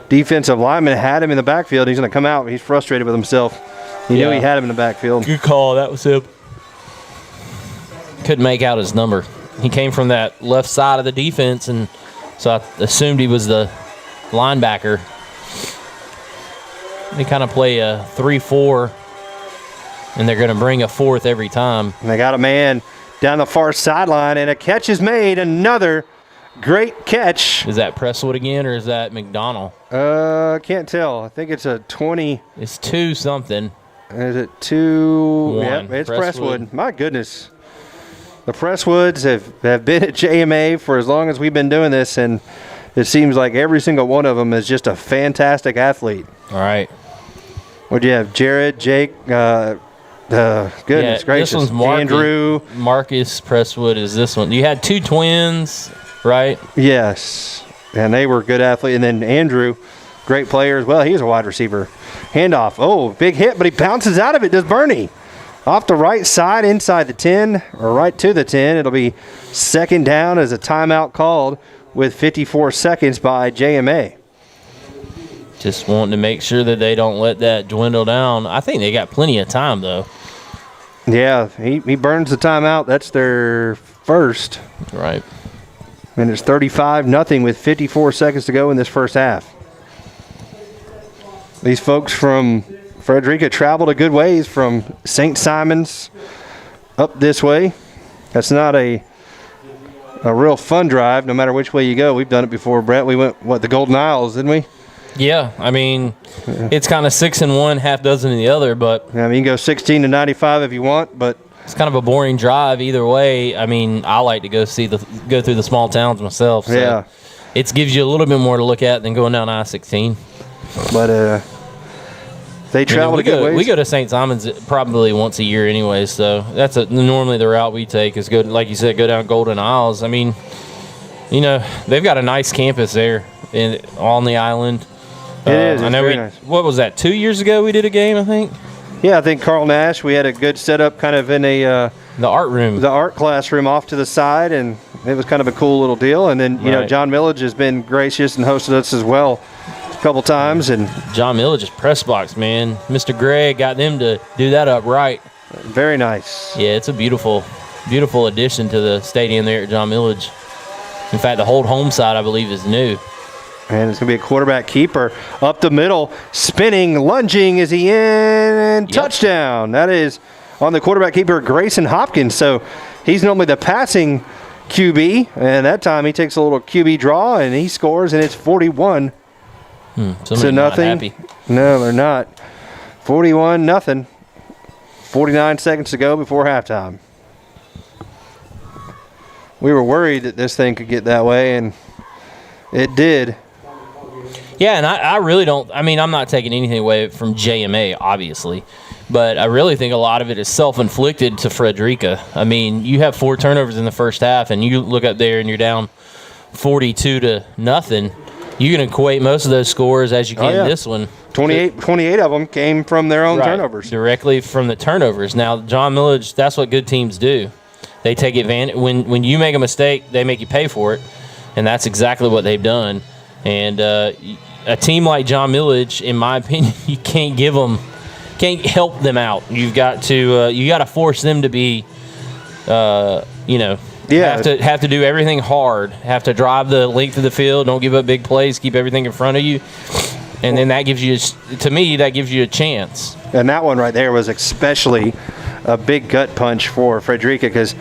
defensive lineman, had him in the backfield. He's going to come out. He's frustrated with himself. He knew he had him in the backfield. Good call. That was him. Couldn't make out his number. He came from that left side of the defense, and so I assumed he was the linebacker. They kind of play a 3-4, and they're going to bring a fourth every time. And they got a man down the far sideline, and a catch is made. Another great catch. Is that Presswood again, or is that McDonald? Can't tell. I think it's a 20. It's 2 something. Is it 2? 1. Yep, it's Presswood. My goodness. The Presswoods have been at JMA for as long as we've been doing this, and it seems like every single one of them is just a fantastic athlete. All right. What'd you have? Jared, Jake, goodness gracious. This one's Marcus, Andrew. Marcus Presswood is this one. You had 2 twins, right? Yes, and they were good athletes. And then Andrew, great player as well. He's a wide receiver. Handoff. Oh, big hit, but he bounces out of it, does Bernie. Off the right side, inside the 10, or right to the 10. It'll be second down as a timeout called with 54 seconds by JMA. Just wanting to make sure that they don't let that dwindle down. I think they got plenty of time, though. Yeah, he burns the timeout. That's their first. Right. And it's 35-0 with 54 seconds to go in this first half. These folks from Frederica traveled a good ways from St. Simon's up this way. That's not a real fun drive, no matter which way you go. We've done it before, Brett. We went, the Golden Isles, didn't we? Yeah, I mean, it's kind of 6 in one, half dozen in the other, but I mean, you can go 16 to 95 if you want, but it's kind of a boring drive either way. I mean, I like to go through the small towns myself. So yeah, it gives you a little bit more to look at than going down I-16. But they travel a good ways. We go to St. Simon's probably once a year anyway, so that's normally the route we take is go, like you said, go down Golden Isles. I mean, you know, they've got a nice campus there on the island. It is. I know very nice. What was that? 2 years ago we did a game, I think. Yeah, I think Carl Nash. We had a good setup, kind of in the art room, the art classroom off to the side, and it was kind of a cool little deal. And then you know, John Millage has been gracious and hosted us as well a couple times. And John Millage's press box, man, Mr. Gregg got them to do that up right. Very nice. Yeah, it's a beautiful, beautiful addition to the stadium there at John Millage. In fact, the whole home side, I believe, is new. And it's going to be a quarterback keeper up the middle, spinning, lunging. Is he in? Yep. Touchdown. That is on the quarterback keeper, Grayson Hopkins. So he's normally the passing QB, and that time he takes a little QB draw, and he scores, and it's 41 to nothing. Not happy. No, they're not. 41-0. 49 seconds to go before halftime. We were worried that this thing could get that way, and it did. Yeah, and I really don't – I mean, I'm not taking anything away from JMA, obviously, but I really think a lot of it is self-inflicted to Frederica. I mean, you have 4 turnovers in the first half, and you look up there and you're down 42-0. You can equate most of those scores as you can this one. 28 of them came from their own turnovers. Directly from the turnovers. Now, John Millage, that's what good teams do. They take advantage. When you make a mistake, they make you pay for it, and that's exactly what they've done. And a team like John Millage, in my opinion, you can't help them out. You've got to force them to be, have to do everything hard. Have to drive the length of the field. Don't give up big plays. Keep everything in front of you. And then that gives you a chance. And that one right there was especially a big gut punch for Frederica because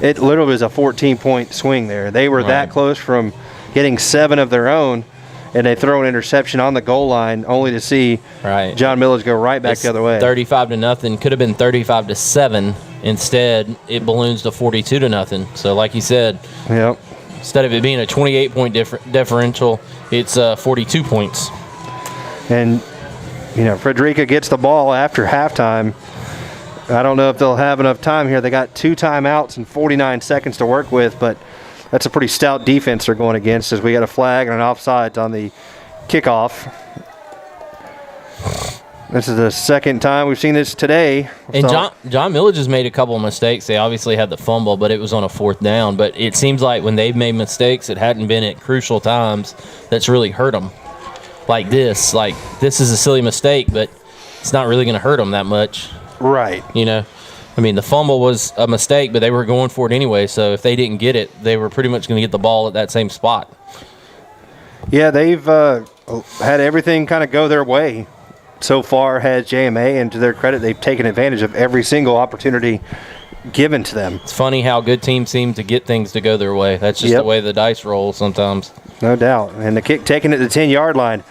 it literally was a 14-point swing there. They were that close from getting 7 of their own, and they throw an interception on the goal line only to see John Millage go right back the other way. 35-0. Could have been 35-7. Instead, it balloons to 42-0. So, like you said, instead of it being a 28-point differential, it's 42 points. And, Frederica gets the ball after halftime. I don't know if they'll have enough time here. They got 2 timeouts and 49 seconds to work with, but that's a pretty stout defense they're going against, as we got a flag and an offside on the kickoff. This is the second time we've seen this today. And John Millage has made a couple of mistakes. They obviously had the fumble, but it was on a 4th down. But it seems like when they've made mistakes, it hadn't been at crucial times that's really hurt them. Like this is a silly mistake, but it's not really going to hurt them that much. Right. The fumble was a mistake, but they were going for it anyway. So if they didn't get it, they were pretty much going to get the ball at that same spot. Yeah, they've had everything kind of go their way so far, has JMA, and to their credit, they've taken advantage of every single opportunity given to them. It's funny how good teams seem to get things to go their way. That's just the way the dice roll sometimes. No doubt. And the kick taken at the 10-yard line,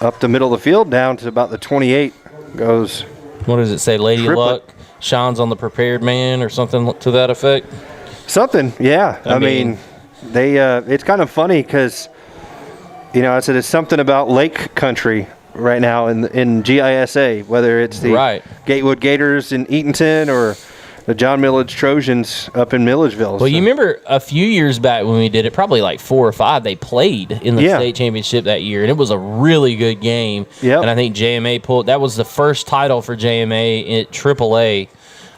up the middle of the field, down to about the 28, goes. What does it say? Lady Luck shines on the prepared man, or something to that effect? Something, yeah. I mean, they. It's kind of funny because, I said it's something about Lake Country right now in GISA, whether it's the Gatewood Gators in Eatonton or the John Millage Trojans up in Milledgeville. Well, you remember a few years back when we did it, probably like 4 or 5, they played in the state championship that year, and it was a really good game. Yep. And I think JMA that was the first title for JMA at AAA,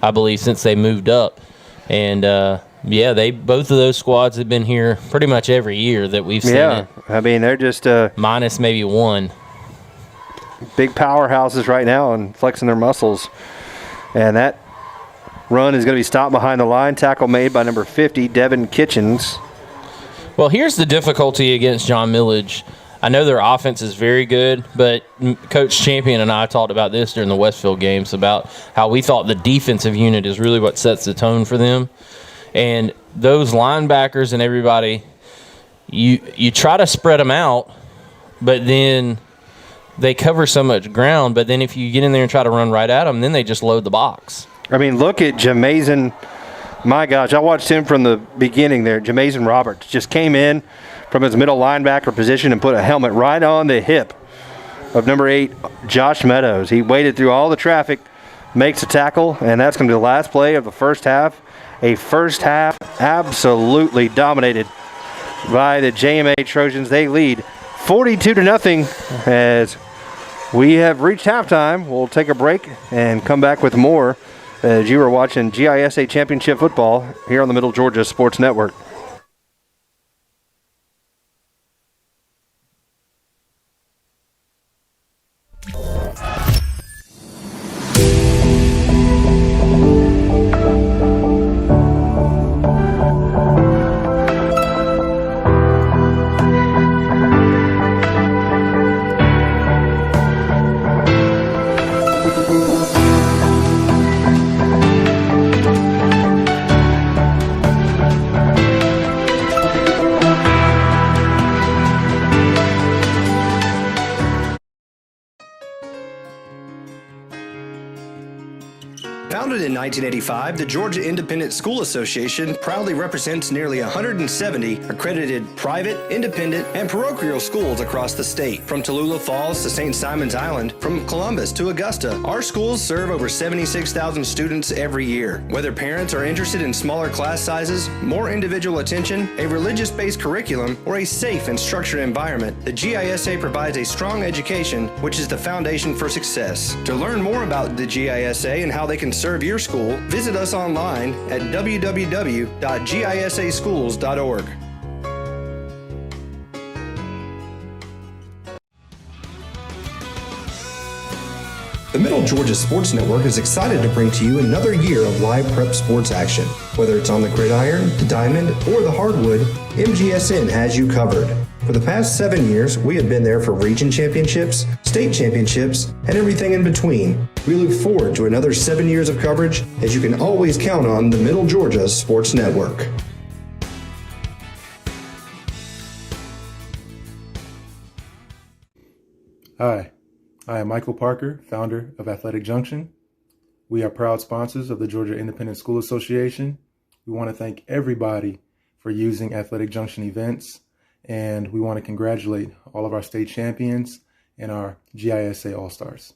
I believe, since they moved up. And, both of those squads have been here pretty much every year that we've seen it. I mean, they're just minus maybe 1. Big powerhouses right now and flexing their muscles. And that run is going to be stopped behind the line. Tackle made by number 50, Devin Kitchens. Well, here's the difficulty against John Millage. I know their offense is very good, but Coach Champion and I talked about this during the Westfield games, about how we thought the defensive unit is really what sets the tone for them. And those linebackers and everybody, you try to spread them out, but then they cover so much ground. But then if you get in there and try to run right at them, then they just load the box. I mean, look at Jamazon. My gosh, I watched him from the beginning there. Jamazon Roberts just came in from his middle linebacker position and put a helmet right on the hip of number 8, Josh Meadows. He waded through all the traffic, makes a tackle, and that's going to be the last play of the first half. A first half absolutely dominated by the JMA Trojans. They lead 42-0 as we have reached halftime. We'll take a break and come back with more as you are watching GISA Championship football here on the Middle Georgia Sports Network. Founded in 1985, the Georgia Independent School Association proudly represents nearly 170 accredited private, independent, and parochial schools across the state. From Tallulah Falls to St. Simon's Island, from Columbus to Augusta, our schools serve over 76,000 students every year. Whether parents are interested in smaller class sizes, more individual attention, a religious-based curriculum, or a safe and structured environment, the GISA provides a strong education, which is the foundation for success. To learn more about the GISA and how they can serve your school, visit us online at www.gisaschools.org. The Middle Georgia Sports Network is excited to bring to you another year of live prep sports action. Whether it's on the gridiron, the diamond, or the hardwood, MGSN has you covered. For the past 7 years, we have been there for region championships, state championships, and everything in between. We look forward to another 7 years of coverage, as you can always count on the Middle Georgia Sports Network. Hi, I am Michael Parker, founder of Athletic Junction. We are proud sponsors of the Georgia Independent School Association. We want to thank everybody for using Athletic Junction events, and we want to congratulate all of our state champions and our GISA All-Stars.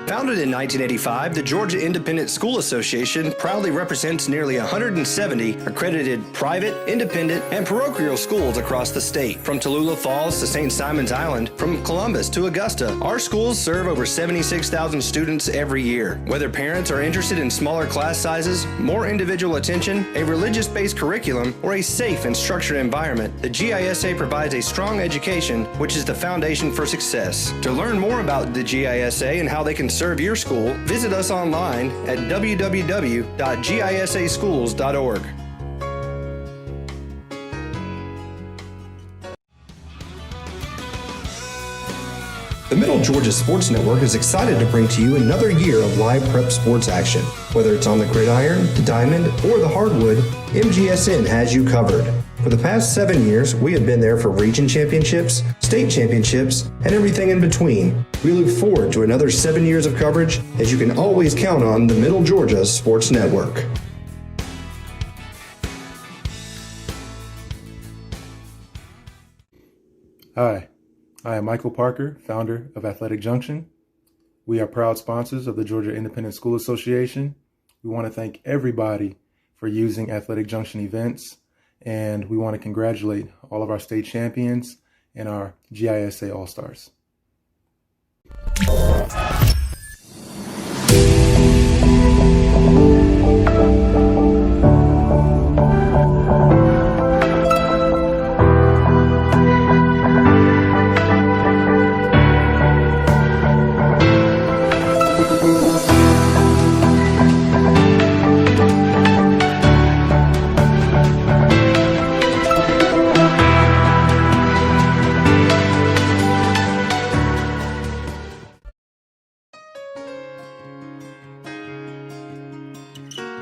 Founded in 1985, the Georgia Independent School Association proudly represents nearly 170 accredited private, independent, and parochial schools across the state. From Tallulah Falls to St. Simon's Island, from Columbus to Augusta, our schools serve over 76,000 students every year. Whether parents are interested in smaller class sizes, more individual attention, a religious-based curriculum, or a safe and structured environment, the GISA provides a strong education, which is the foundation for success. To learn more about the GISA and how they can serve your school, visit us online at www.gisaschools.org. The Middle Georgia Sports Network is excited to bring to you another year of live prep sports action. Whether it's on the gridiron, the diamond, or the hardwood, MGSN has you covered. For the past 7 years, we have been there for region championships, state championships, and everything in between. We look forward to another 7 years of coverage, as you can always count on the Middle Georgia Sports Network. Hi, I am Michael Parker, founder of Athletic Junction. We are proud sponsors of the Georgia Independent School Association. We want to thank everybody for using Athletic Junction events, and we want to congratulate all of our state champions and our GISA All-Stars.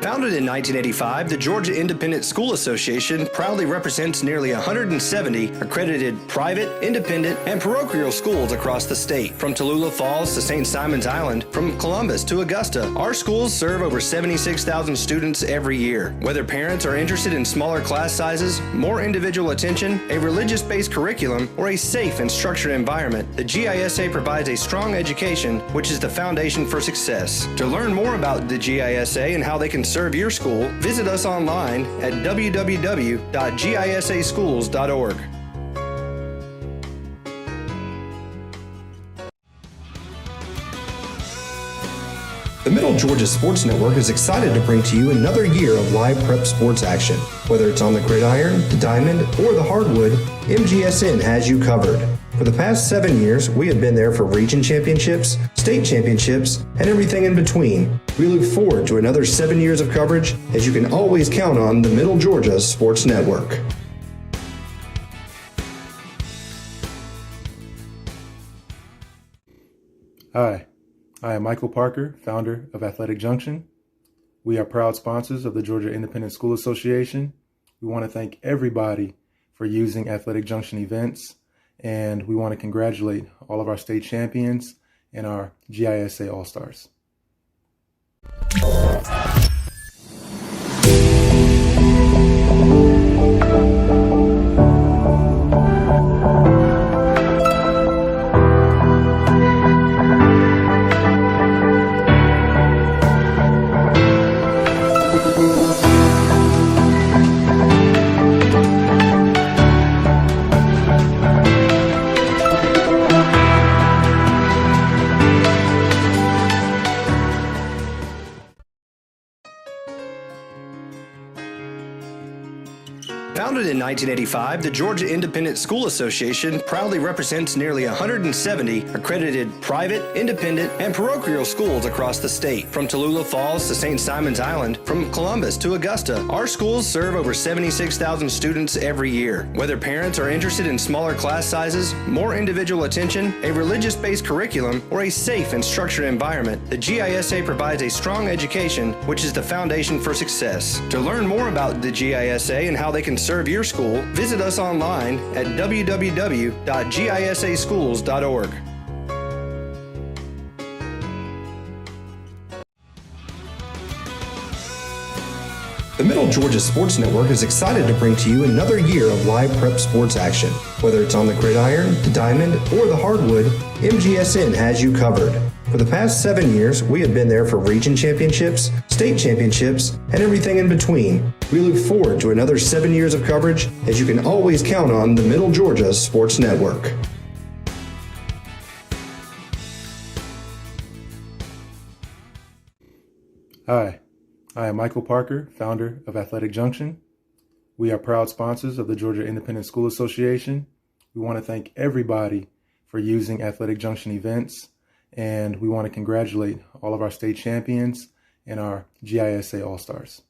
Founded in 1985, the Georgia Independent School Association proudly represents nearly 170 accredited private, independent, and parochial schools across the state. From Tallulah Falls to St. Simon's Island, from Columbus to Augusta, our schools serve over 76,000 students every year. Whether parents are interested in smaller class sizes, more individual attention, a religious-based curriculum, or a safe and structured environment, the GISA provides a strong education, which is the foundation for success. To learn more about the GISA and how they can serve your school, visit us online at www.gisaschools.org. The Middle Georgia Sports Network is excited to bring to you another year of live prep sports action. Whether it's on the gridiron, the diamond, or the hardwood, MGSN has you covered. For the past 7 years, we have been there for region championships, state championships, and everything in between. We look forward to another 7 years of coverage, as you can always count on the Middle Georgia Sports Network. Hi, I am Michael Parker, founder of Athletic Junction. We are proud sponsors of the Georgia Independent School Association. We want to thank everybody for using Athletic Junction events, and we want to congratulate all of our state champions and our GISA All-Stars. in 1985, the Georgia Independent School Association proudly represents nearly 170 accredited private, independent, and parochial schools across the state. From Tallulah Falls to St. Simon's Island, from Columbus to Augusta, our schools serve over 76,000 students every year. Whether parents are interested in smaller class sizes, more individual attention, a religious-based curriculum, or a safe and structured environment, the GISA provides a strong education, which is the foundation for success. To learn more about the GISA and how they can serve your school, visit us online at www.gisaschools.org. The Middle Georgia Sports Network is excited to bring to you another year of live prep sports action. Whether it's on the gridiron, the diamond, or the hardwood, MGSN has you covered. For the past 7 years, we have been there for region championships, state championships, and everything in between. We look forward to another 7 years of coverage, as you can always count on the Middle Georgia Sports Network. Hi, I am Michael Parker, founder of Athletic Junction. We are proud sponsors of the Georgia Independent School Association. We want to thank everybody for using Athletic Junction events, and we want to congratulate all of our state champions and our GISA All-Stars.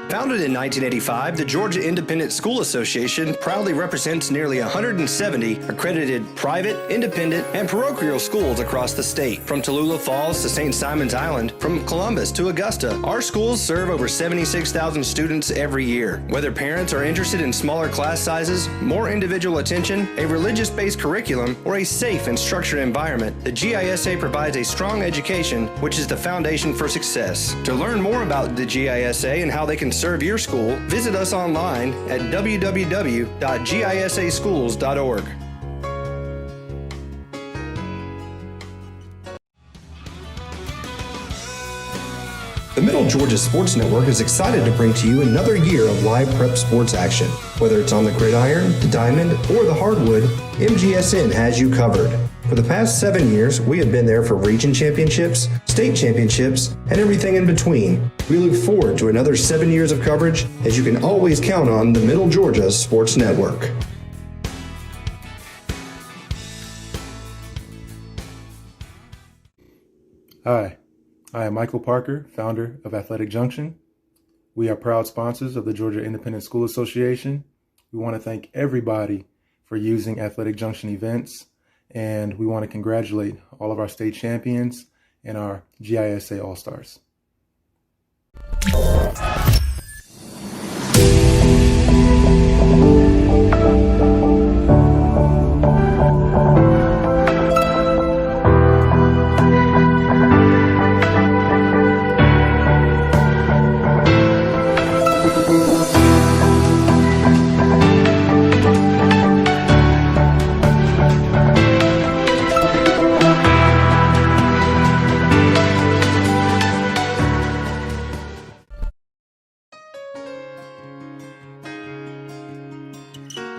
Founded in 1985, the Georgia Independent School Association proudly represents nearly 170 accredited private, independent, and parochial schools across the state. From Tallulah Falls to St. Simon's Island, from Columbus to Augusta, our schools serve over 76,000 students every year. Whether parents are interested in smaller class sizes, more individual attention, a religious-based curriculum, or a safe and structured environment, the GISA provides a strong education, which is the foundation for success. To learn more about the GISA and how they can serve your school, visit us online at www.gisaschools.org. The Middle Georgia Sports Network is excited to bring to you another year of live prep sports action. Whether it's on the gridiron, the diamond, or the hardwood, MGSN has you covered. For the past 7 years, we have been there for region championships, state championships, and everything in between. We look forward to another 7 years of coverage, as you can always count on the Middle Georgia Sports Network. Hi, I am Michael Parker, founder of Athletic Junction. We are proud sponsors of the Georgia Independent School Association. We want to thank everybody for using Athletic Junction events, and we want to congratulate all of our state champions and our GISA All-Stars.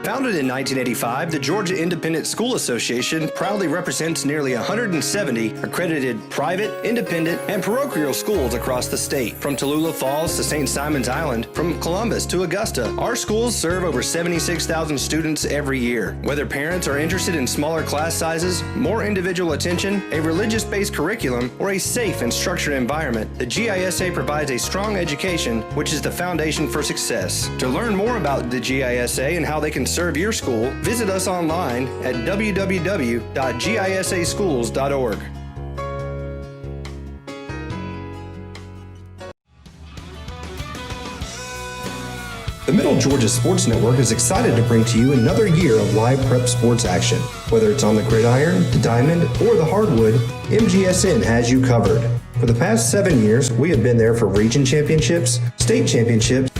Founded in 1985, the Georgia Independent School Association proudly represents nearly 170 accredited private, independent, and parochial schools across the state. From Tallulah Falls to St. Simon's Island, from Columbus to Augusta, our schools serve over 76,000 students every year. Whether parents are interested in smaller class sizes, more individual attention, a religious-based curriculum, or a safe and structured environment, the GISA provides a strong education, which is the foundation for success. To learn more about the GISA and how they can serve your school, visit us online at www.gisaschools.org. The Middle Georgia Sports Network is excited to bring to you another year of live prep sports action. Whether it's on the gridiron, the diamond, or the hardwood, MGSN has you covered. For the past 7 years, we have been there for region championships, state championships.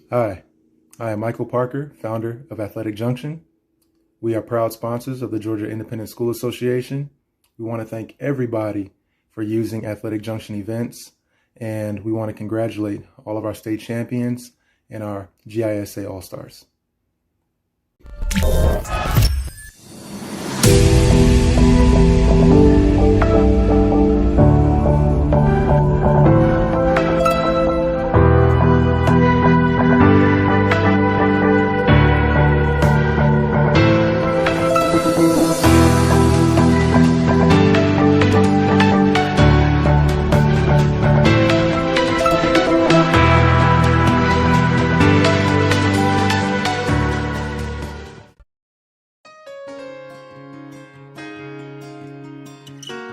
Hi, I am Michael Parker, founder of Athletic Junction. We are proud sponsors of the Georgia Independent School Association. We want to thank everybody for using Athletic Junction events, and we want to congratulate all of our state champions and our GISA All-Stars.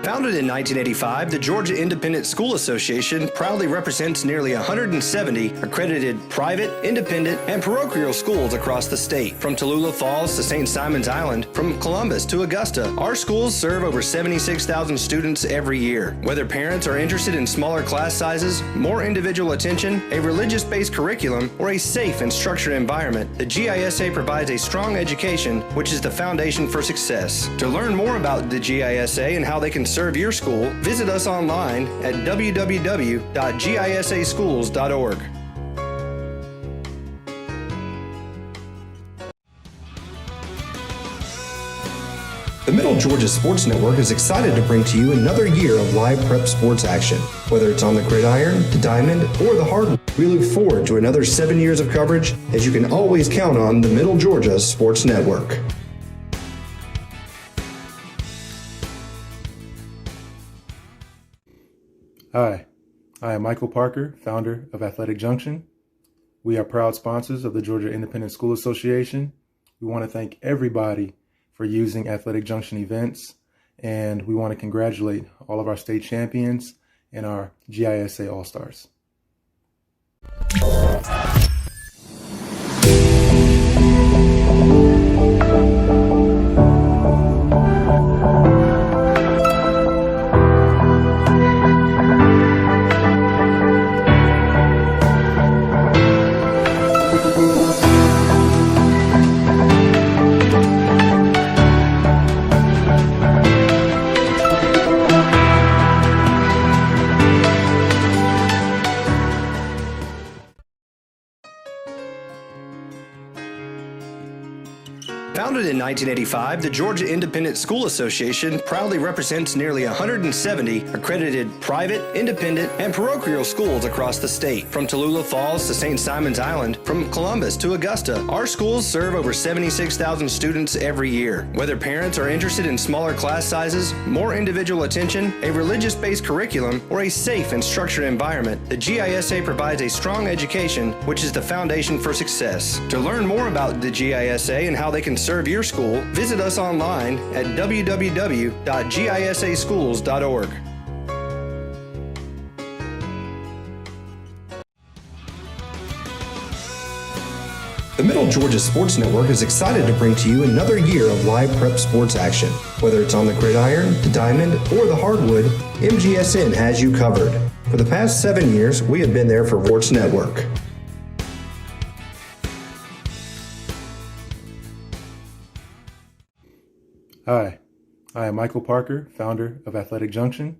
Founded in 1985, the Georgia Independent School Association proudly represents nearly 170 accredited private, independent, and parochial schools across the state. From Tallulah Falls to St. Simon's Island, from Columbus to Augusta, our schools serve over 76,000 students every year. Whether parents are interested in smaller class sizes, more individual attention, a religious-based curriculum, or a safe and structured environment, the GISA provides a strong education, which is the foundation for success. To learn more about the GISA and how they can serve your school, visit us online at www.gisaschools.org. The Middle Georgia Sports Network is excited to bring to you another year of live prep sports action. Whether it's on the gridiron, the diamond, or the hardwood, we look forward to another 7 years of coverage, as you can always count on the Middle Georgia Sports Network. Hi, I am Michael Parker, founder of Athletic Junction. We are proud sponsors of the Georgia Independent School Association. We want to thank everybody for using Athletic Junction events, and we want to congratulate all of our state champions and our GISA All-Stars. Founded in 1985, the Georgia Independent School Association proudly represents nearly 170 accredited private, independent, and parochial schools across the state. From Tallulah Falls to St. Simon's Island, from Columbus to Augusta, our schools serve over 76,000 students every year. Whether parents are interested in smaller class sizes, more individual attention, a religious-based curriculum, or a safe and structured environment, the GISA provides a strong education, which is the foundation for success. To learn more about the GISA and how they can serve your school, visit us online at www.gisaschools.org. The Middle Georgia Sports Network is excited to bring to you another year of live prep sports action. Whether it's on the gridiron, the diamond, or the hardwood, MGSN has you covered. For the past 7 years, we have been there for Sports Network. Hi, I am Michael Parker, founder of Athletic Junction.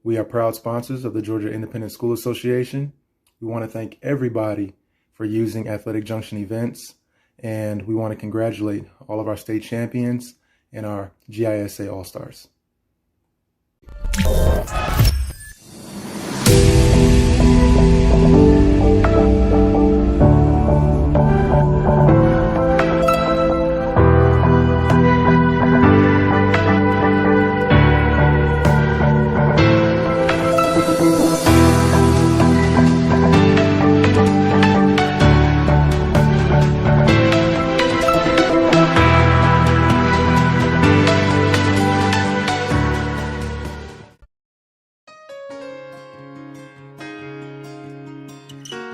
We are proud sponsors of the Georgia Independent School Association. We want to thank everybody for using Athletic Junction events, and we want to congratulate all of our state champions and our GISA All-Stars.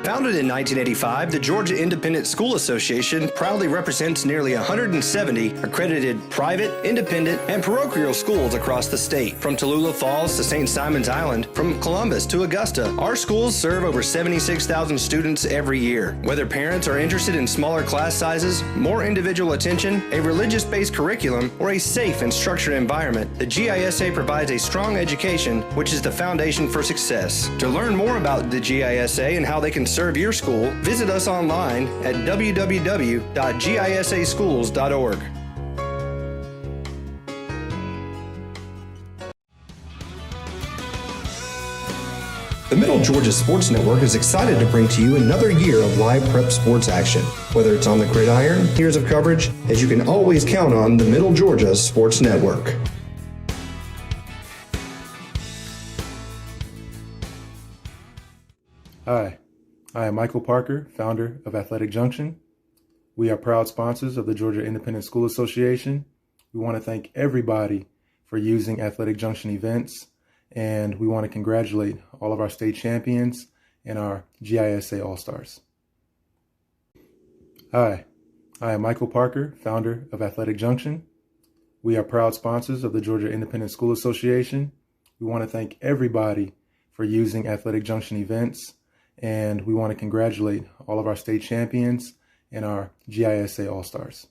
Founded in 1985, the Georgia Independent School Association proudly represents nearly 170 accredited private, independent, and parochial schools across the state. From Tallulah Falls to St. Simon's Island, from Columbus to Augusta, our schools serve over 76,000 students every year. Whether parents are interested in smaller class sizes, more individual attention, a religious-based curriculum, or a safe and structured environment, the GISA provides a strong education, which is the foundation for success. To learn more about the GISA and how they can serve your school, visit us online at www.gisaschools.org. The Middle Georgia Sports Network is excited to bring to you another year of live prep sports action. Whether it's on the gridiron, years of coverage, as you can always count on the Middle Georgia Sports Network. Hi, I am Michael Parker, founder of Athletic Junction. We are proud sponsors of the Georgia Independent School Association. We want to thank everybody for using Athletic Junction events, and we want to congratulate all of our state champions and our GISA All-Stars. Hi, I am Michael Parker, founder of Athletic Junction. We are proud sponsors of the Georgia Independent School Association. We want to thank everybody for using Athletic Junction events, and we want to congratulate all of our state champions and our GISA All-Stars.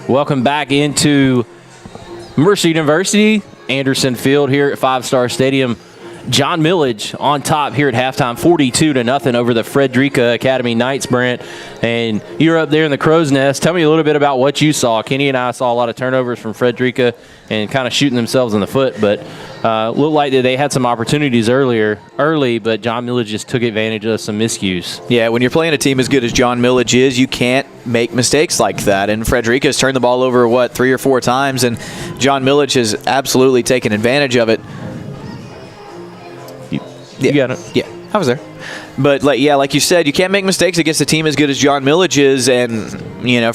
Welcome back into Mercer University, Anderson Field here at Five Star Stadium. John Millage on top here at halftime, 42-0 over the Frederica Academy Knights, Brent. And you're up there in the crow's nest. Tell me a little bit about what you saw. Kenny and I saw a lot of turnovers from Frederica and kind of shooting themselves in the foot, but looked like they had some opportunities early, but John Millage just took advantage of some miscues. Yeah, when you're playing a team as good as John Millage is, you can't make mistakes like that. And Frederica has turned the ball over, 3 or 4 times, and John Millage has absolutely taken advantage of it. You got it. Yeah, I was there. But, like you said, you can't make mistakes against a team as good as John Millage is, and,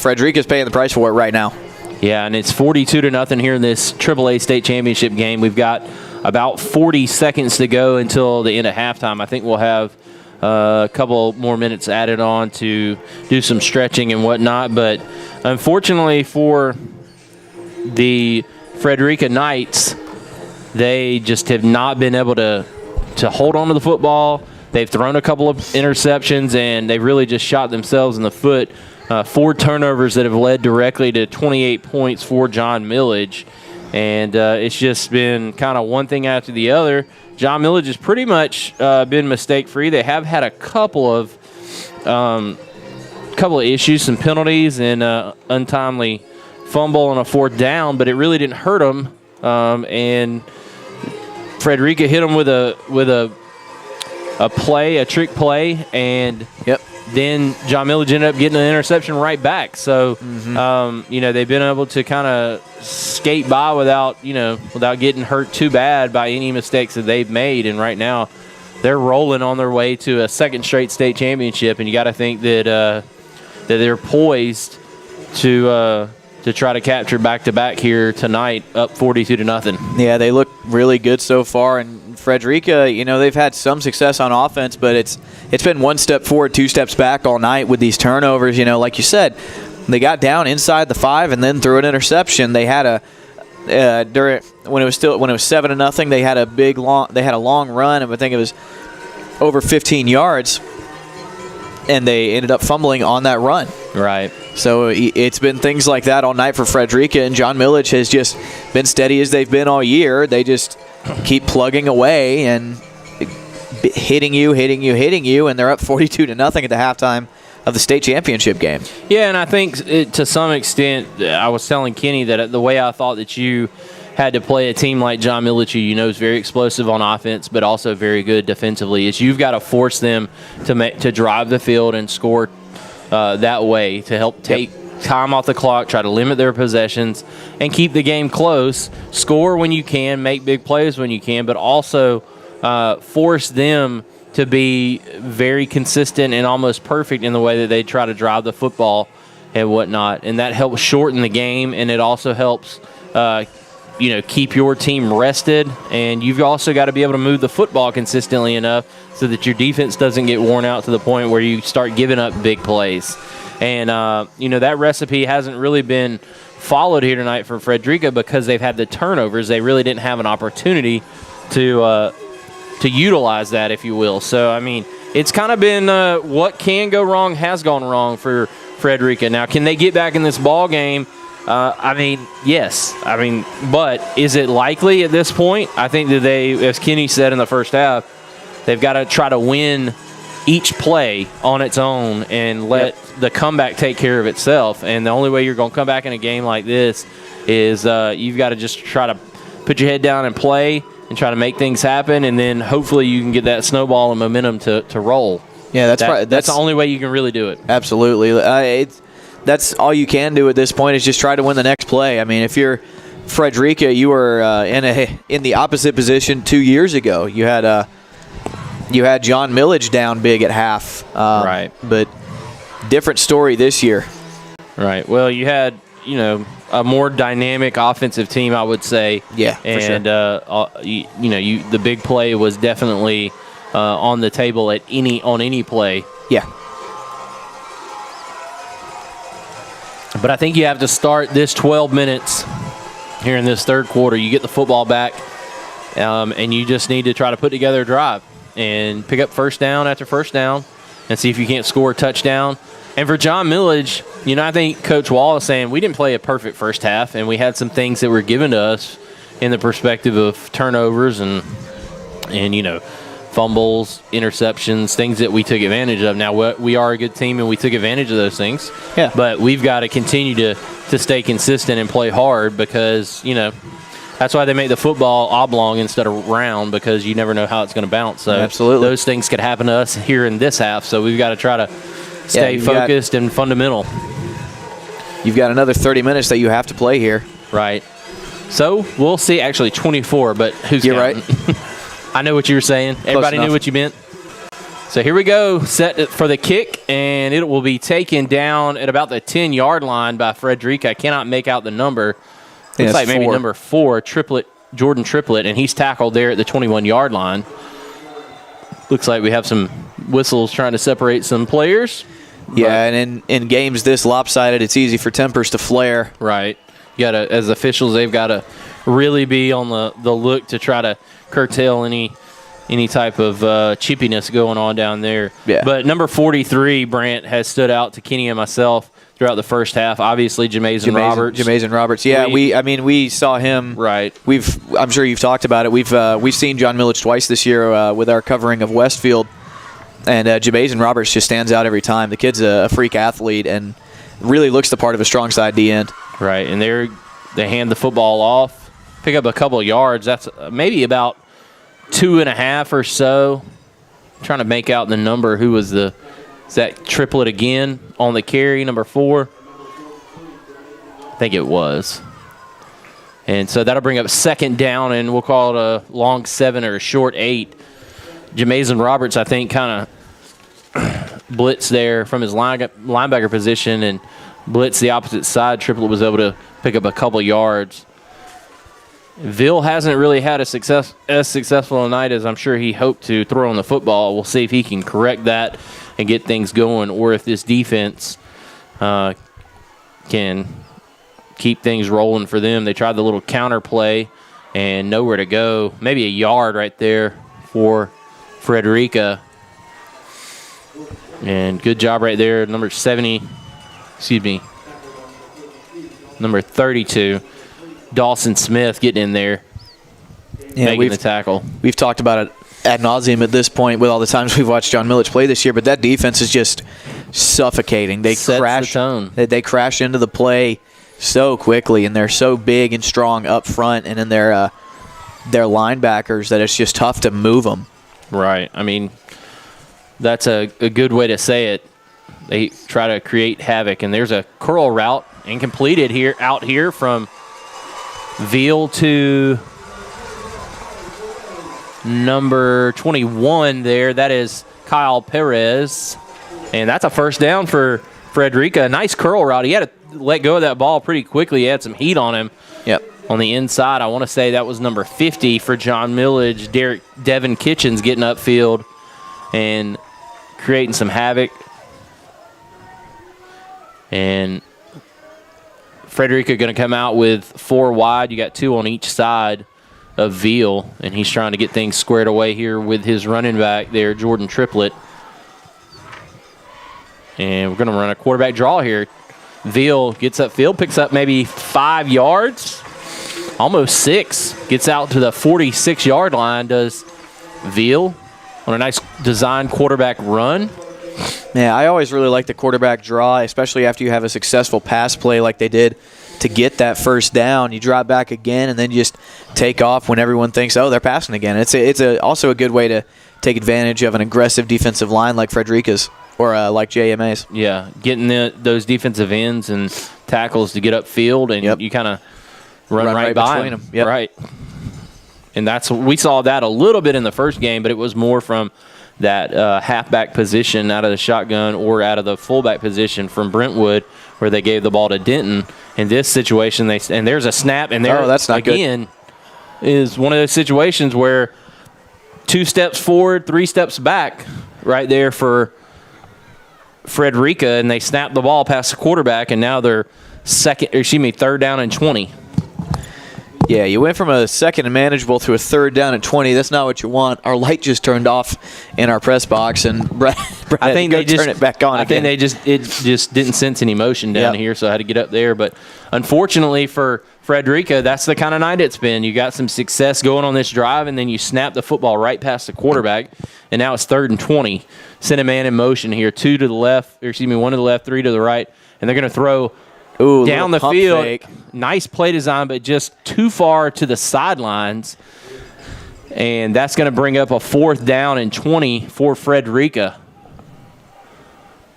Frederica's paying the price for it right now. Yeah, and it's 42-0 here in this AAA state championship game. We've got about 40 seconds to go until the end of halftime. I think we'll have a couple more minutes added on to do some stretching and whatnot. But unfortunately for the Frederica Knights, they just have not been able to hold on to the football. They've thrown a couple of interceptions, and they've really just shot themselves in the foot. 4 turnovers that have led directly to 28 points for John Millage. And it's just been kind of one thing after the other. John Millage has pretty much been mistake-free. They have had a couple of issues, some penalties, and untimely fumble on a 4th down, but it really didn't hurt them. And Frederica hit them with a trick play, and then John Millage ended up getting an interception right back. So, they've been able to kind of skate by without getting hurt too bad by any mistakes that they've made. And right now, they're rolling on their way to a 2nd straight state championship. And you got to think that they're poised to try to capture back-to-back here tonight, up 42-0. Yeah, they look really good so far. And Frederica, they've had some success on offense, but it's been 1 step forward, 2 steps back all night with these turnovers. Like you said, they got down inside the 5 and then threw an interception. They had when it was 7-0, they had a long run, and I think it was over 15 yards, and they ended up fumbling on that run. Right. So it's been things like that all night for Frederica, and John Millage has just been steady as they've been all year. They just keep plugging away and hitting you, and they're up 42-0 at the halftime of the state championship game. Yeah, and I think to some extent, I was telling Kenny that the way I thought that you had to play a team like John Millich, who you know is very explosive on offense, but also very good defensively, is you've got to force them to drive the field and score that way to help take time off the clock, try to limit their possessions, and keep the game close. Score when you can, make big plays when you can, but also force them to be very consistent and almost perfect in the way that they try to drive the football and whatnot. And that helps shorten the game, and it also helps keep your team rested. And you've also got to be able to move the football consistently enough so that your defense doesn't get worn out to the point where you start giving up big plays. And, that recipe hasn't really been followed here tonight for Frederica because they've had the turnovers. They really didn't have an opportunity to utilize that, if you will. So, I mean, it's kind of been what can go wrong has gone wrong for Frederica. Now, can they get back in this ball game? Yes. But is it likely at this point? I think that as Kenny said in the first half, they've got to try to win each play on its own and let the comeback take care of itself. And the only way you're going to come back in a game like this is you've got to just try to put your head down and play and try to make things happen, and then hopefully you can get that snowball and momentum to roll. Yeah, that's the only way you can really do it. Absolutely. That's all you can do at this point is just try to win the next play. I mean, if you're Frederica, you were in the opposite position 2 years ago. You had John Millich down big at half. Right. But different story this year. Right. Well, you had, a more dynamic offensive team, I would say. Yeah, for and, sure. The big play was definitely on the table on any play. Yeah. But I think you have to start this 12 minutes here in this third quarter. You get the football back, and you just need to try to put together a drive and pick up first down after first down and see if you can't score a touchdown. And for John Millich, I think Coach Wall is saying we didn't play a perfect first half, and we had some things that were given to us in the perspective of turnovers and fumbles, interceptions, things that we took advantage of. Now, we are a good team, and we took advantage of those things. Yeah. But we've got to continue to stay consistent and play hard because, that's why they make the football oblong instead of round, because you never know how it's going to bounce. So absolutely, those things could happen to us here in this half. So we've got to try to stay focused and fundamental. You've got another 30 minutes that you have to play here. Right. So we'll see. Actually, 24, but who's You're counting? Right. I know what you were saying. Everybody knew what you meant. So here we go. Set for the kick, and it will be taken down at about the 10-yard line by Frederica. I cannot make out the number. Looks like maybe number 4, Jordan Triplett, and he's tackled there at the 21-yard line. Looks like we have some whistles trying to separate some players. Yeah, and in games this lopsided, it's easy for tempers to flare. Right. As officials, they've got to really be on the look to try to curtail any type of chippiness going on down there. Yeah. But number 43, Brant, has stood out to Kenny and myself throughout the first half. Obviously, Jamazon Roberts. Yeah, we saw him. Right. I'm sure you've talked about it. We've seen John Millich twice this year with our covering of Westfield, and Jamazon Roberts just stands out every time. The kid's a freak athlete and really looks the part of a strong side D end. Right, and they hand the football off, pick up a couple of yards. That's maybe about 2.5 or so. I'm trying to make out the number. Who was is that Triplett again on the carry, number 4? I think it was. And so that'll bring up second down, and we'll call it a long 7 or a short 8. Jamazon Roberts, I think, kind of blitz there from his linebacker position and blitz the opposite side. Triplett was able to pick up a couple yards. Ville hasn't really had as successful a night as I'm sure he hoped to throwing the football. We'll see if he can correct that and get things going, or if this defense can keep things rolling for them. They tried the little counter play and nowhere to go. Maybe a yard right there for Frederica. And good job right there. Number 32. Dawson Smith getting in there, making the tackle. We've talked about it ad nauseum at this point with all the times we've watched John Millich play this year, but that defense is just suffocating. They sets crash the tone. They crash into the play so quickly, and they're so big and strong up front and in their linebackers that it's just tough to move them. Right. I mean, that's a good way to say it. They try to create havoc, and there's a curl route incompleted out here from Veal to number 21 there. That is Kyle Perez, and that's a first down for Frederica. A nice curl route. He had to let go of that ball pretty quickly. He had some heat on him. Yep. On the inside, I want to say that was number 50 for John Millage. Devin Kitchens getting upfield and creating some havoc. And Frederica going to come out with 4 wide. You got 2 on each side of Veal, and he's trying to get things squared away here with his running back there, Jordan Triplett. And we're going to run a quarterback draw here. Veal gets upfield, picks up maybe 5 yards, almost 6. Gets out to the 46-yard line, does Veal on a nice designed quarterback run. Yeah, I always really like the quarterback draw, especially after you have a successful pass play like they did to get that first down. You drop back again and then you just take off when everyone thinks, oh, they're passing again. It's also a good way to take advantage of an aggressive defensive line like Frederica's or like JMA's. Yeah, getting those defensive ends and tackles to get upfield, and you kind of run right by between them. Yep. Right. And we saw that a little bit in the first game, but it was more from that halfback position out of the shotgun or out of the fullback position from Brentwood, where they gave the ball to Denton. In this situation, and there's a snap, and there that's not again is one of those situations where 2 steps forward, 3 steps back, right there for Frederica, and they snap the ball past the quarterback, and now they're 3rd down and 20. Yeah, you went from a 2nd and manageable to a 3rd down and 20. That's not what you want. Our light just turned off in our press box, and Brad I think had to turn it back on. I think it just didn't sense any motion down here, so I had to get up there. But unfortunately for Frederica, that's the kind of night it's been. You got some success going on this drive, and then you snap the football right past the quarterback, and now it's 3rd and 20. Send a man in motion here, 1 to the left, 3 to the right, and they're going to throw down the field. Fake. Nice play design, but just too far to the sidelines. And that's going to bring up a 4th down and 20 for Frederica.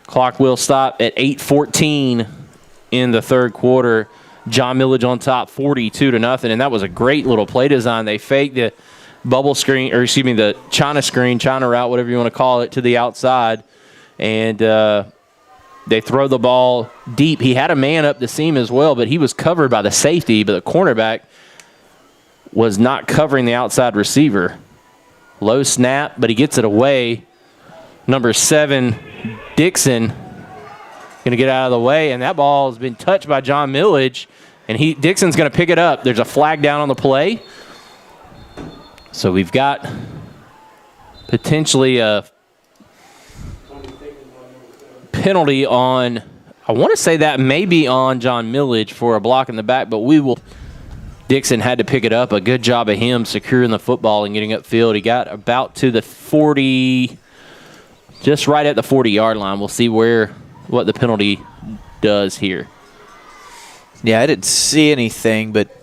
Clock will stop at 8:14 in the 3rd quarter. John Millage on top, 42-0, and that was a great little play design. They faked the the China route, whatever you want to call it, to the outside, and they throw the ball deep. He had a man up the seam as well, but he was covered by the safety, but the cornerback was not covering the outside receiver. Low snap, but he gets it away. Number 7, Dixon, going to get out of the way, and that ball has been touched by John Millage, and Dixon's going to pick it up. There's a flag down on the play. So we've got potentially a penalty on, I want to say that may be on John Millage for a block in the back, but Dixon had to pick it up. A good job of him securing the football and getting upfield. He got about to the 40, just right at the 40-yard line. We'll see what the penalty does here. Yeah, I didn't see anything, but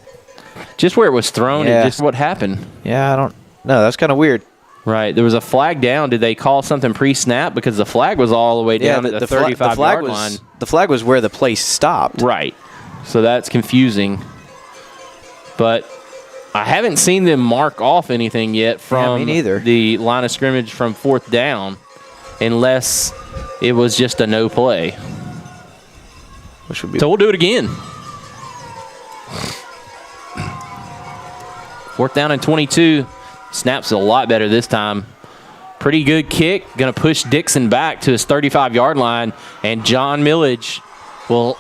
just where it was thrown and just what happened. Yeah, I don't know. That's kind of weird. Right. There was a flag down. Did they call something pre-snap? Because the flag was all the way down at the 35-yard line. The flag was where the play stopped. Right. So that's confusing. But I haven't seen them mark off anything yet from me neither. The line of scrimmage from 4th down, unless it was just a no play. Which would be. So we'll do it again. 4th down and 22. Snaps a lot better this time. Pretty good kick. Going to push Dixon back to his 35-yard line. And John Millage will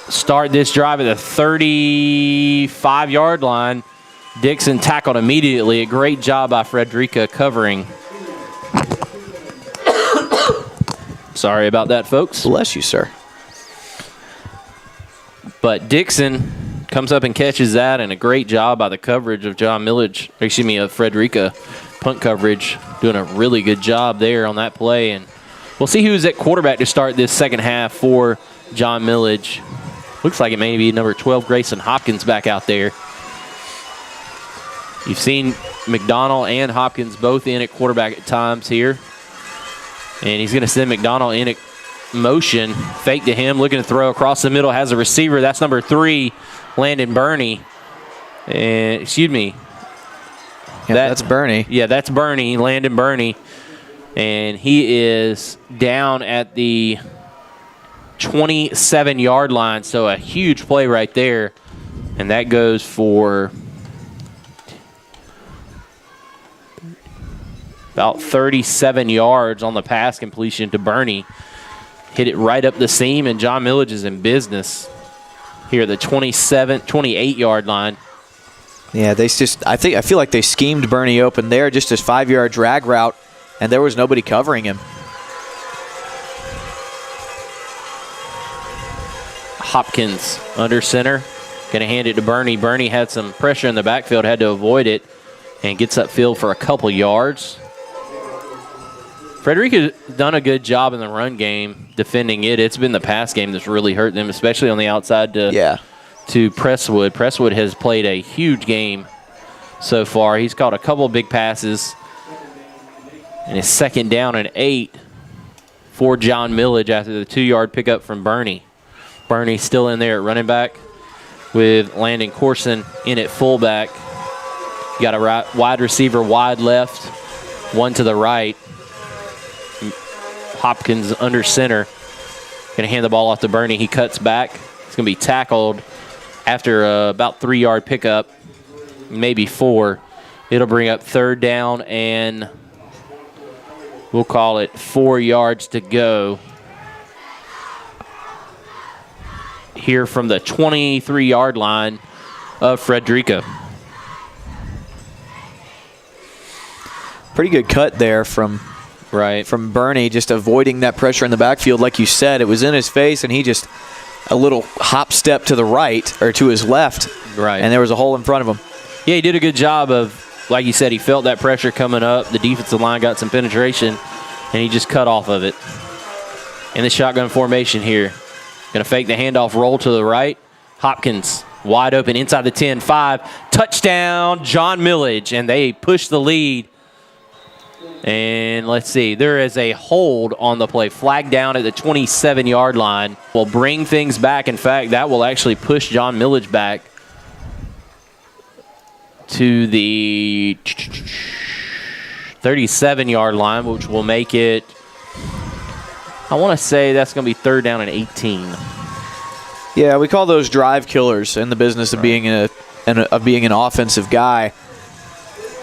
start this drive at the 35-yard line. Dixon tackled immediately. A great job by Frederica covering. Sorry about that, folks. Bless you, sir. But Dixon comes up and catches that, and a great job by the coverage of of Frederica. Punt coverage, doing a really good job there on that play. And we'll see who's at quarterback to start this second half for John Millage. Looks like it may be number 12, Grayson Hopkins, back out there. You've seen McDonald and Hopkins both in at quarterback at times here. And he's going to send McDonald in at motion. Fake to him, looking to throw across the middle. Has a receiver. That's number 3, Landon Burney. And excuse me. Yeah, that's Burney. Yeah, that's Burney, Landon Burney. And he is down at the 27-yard line. So a huge play right there. And that goes for about 37 yards on the pass completion to Burney. Hit it right up the seam, and John Millage is in business here at the 28-yard line. Yeah, I feel like they schemed Burney open there, just his 5-yard drag route, and there was nobody covering him. Hopkins under center. Going to hand it to Burney. Burney had some pressure in the backfield, had to avoid it, and gets upfield for a couple yards. Frederica's done a good job in the run game defending it. It's been the pass game that's really hurt them, especially on the outside to Presswood. Presswood has played a huge game so far. He's caught a couple of big passes. And it's 2nd down and 8 for John Millage after the 2-yard pickup from Burney. Burney still in there at running back with Landon Corson in at fullback. You got a wide receiver wide left, one to the right. Hopkins under center. Going to hand the ball off to Burney. He cuts back. It's going to be tackled after about 3-yard pickup, maybe 4. It'll bring up 3rd down, and we'll call it 4 yards to go here from the 23-yard line of Frederica. Pretty good cut there from Burney, just avoiding that pressure in the backfield. Like you said, it was in his face, and he just a little hop step to the right or to his left, and there was a hole in front of him. Yeah, he did a good job of, like you said, he felt that pressure coming up. The defensive line got some penetration, and he just cut off of it. In the shotgun formation here. Going to fake the handoff, roll to the right. Hopkins wide open inside the 10-5. Touchdown, John Millage, and they push the lead. And let's see, there is a hold on the play. Flag down at the 27-yard line. Will bring things back. In fact, that will actually push John Millage back to the 37-yard line, which will make it, I want to say that's going to be 3rd down and 18. Yeah, we call those drive killers in the business of being an offensive guy.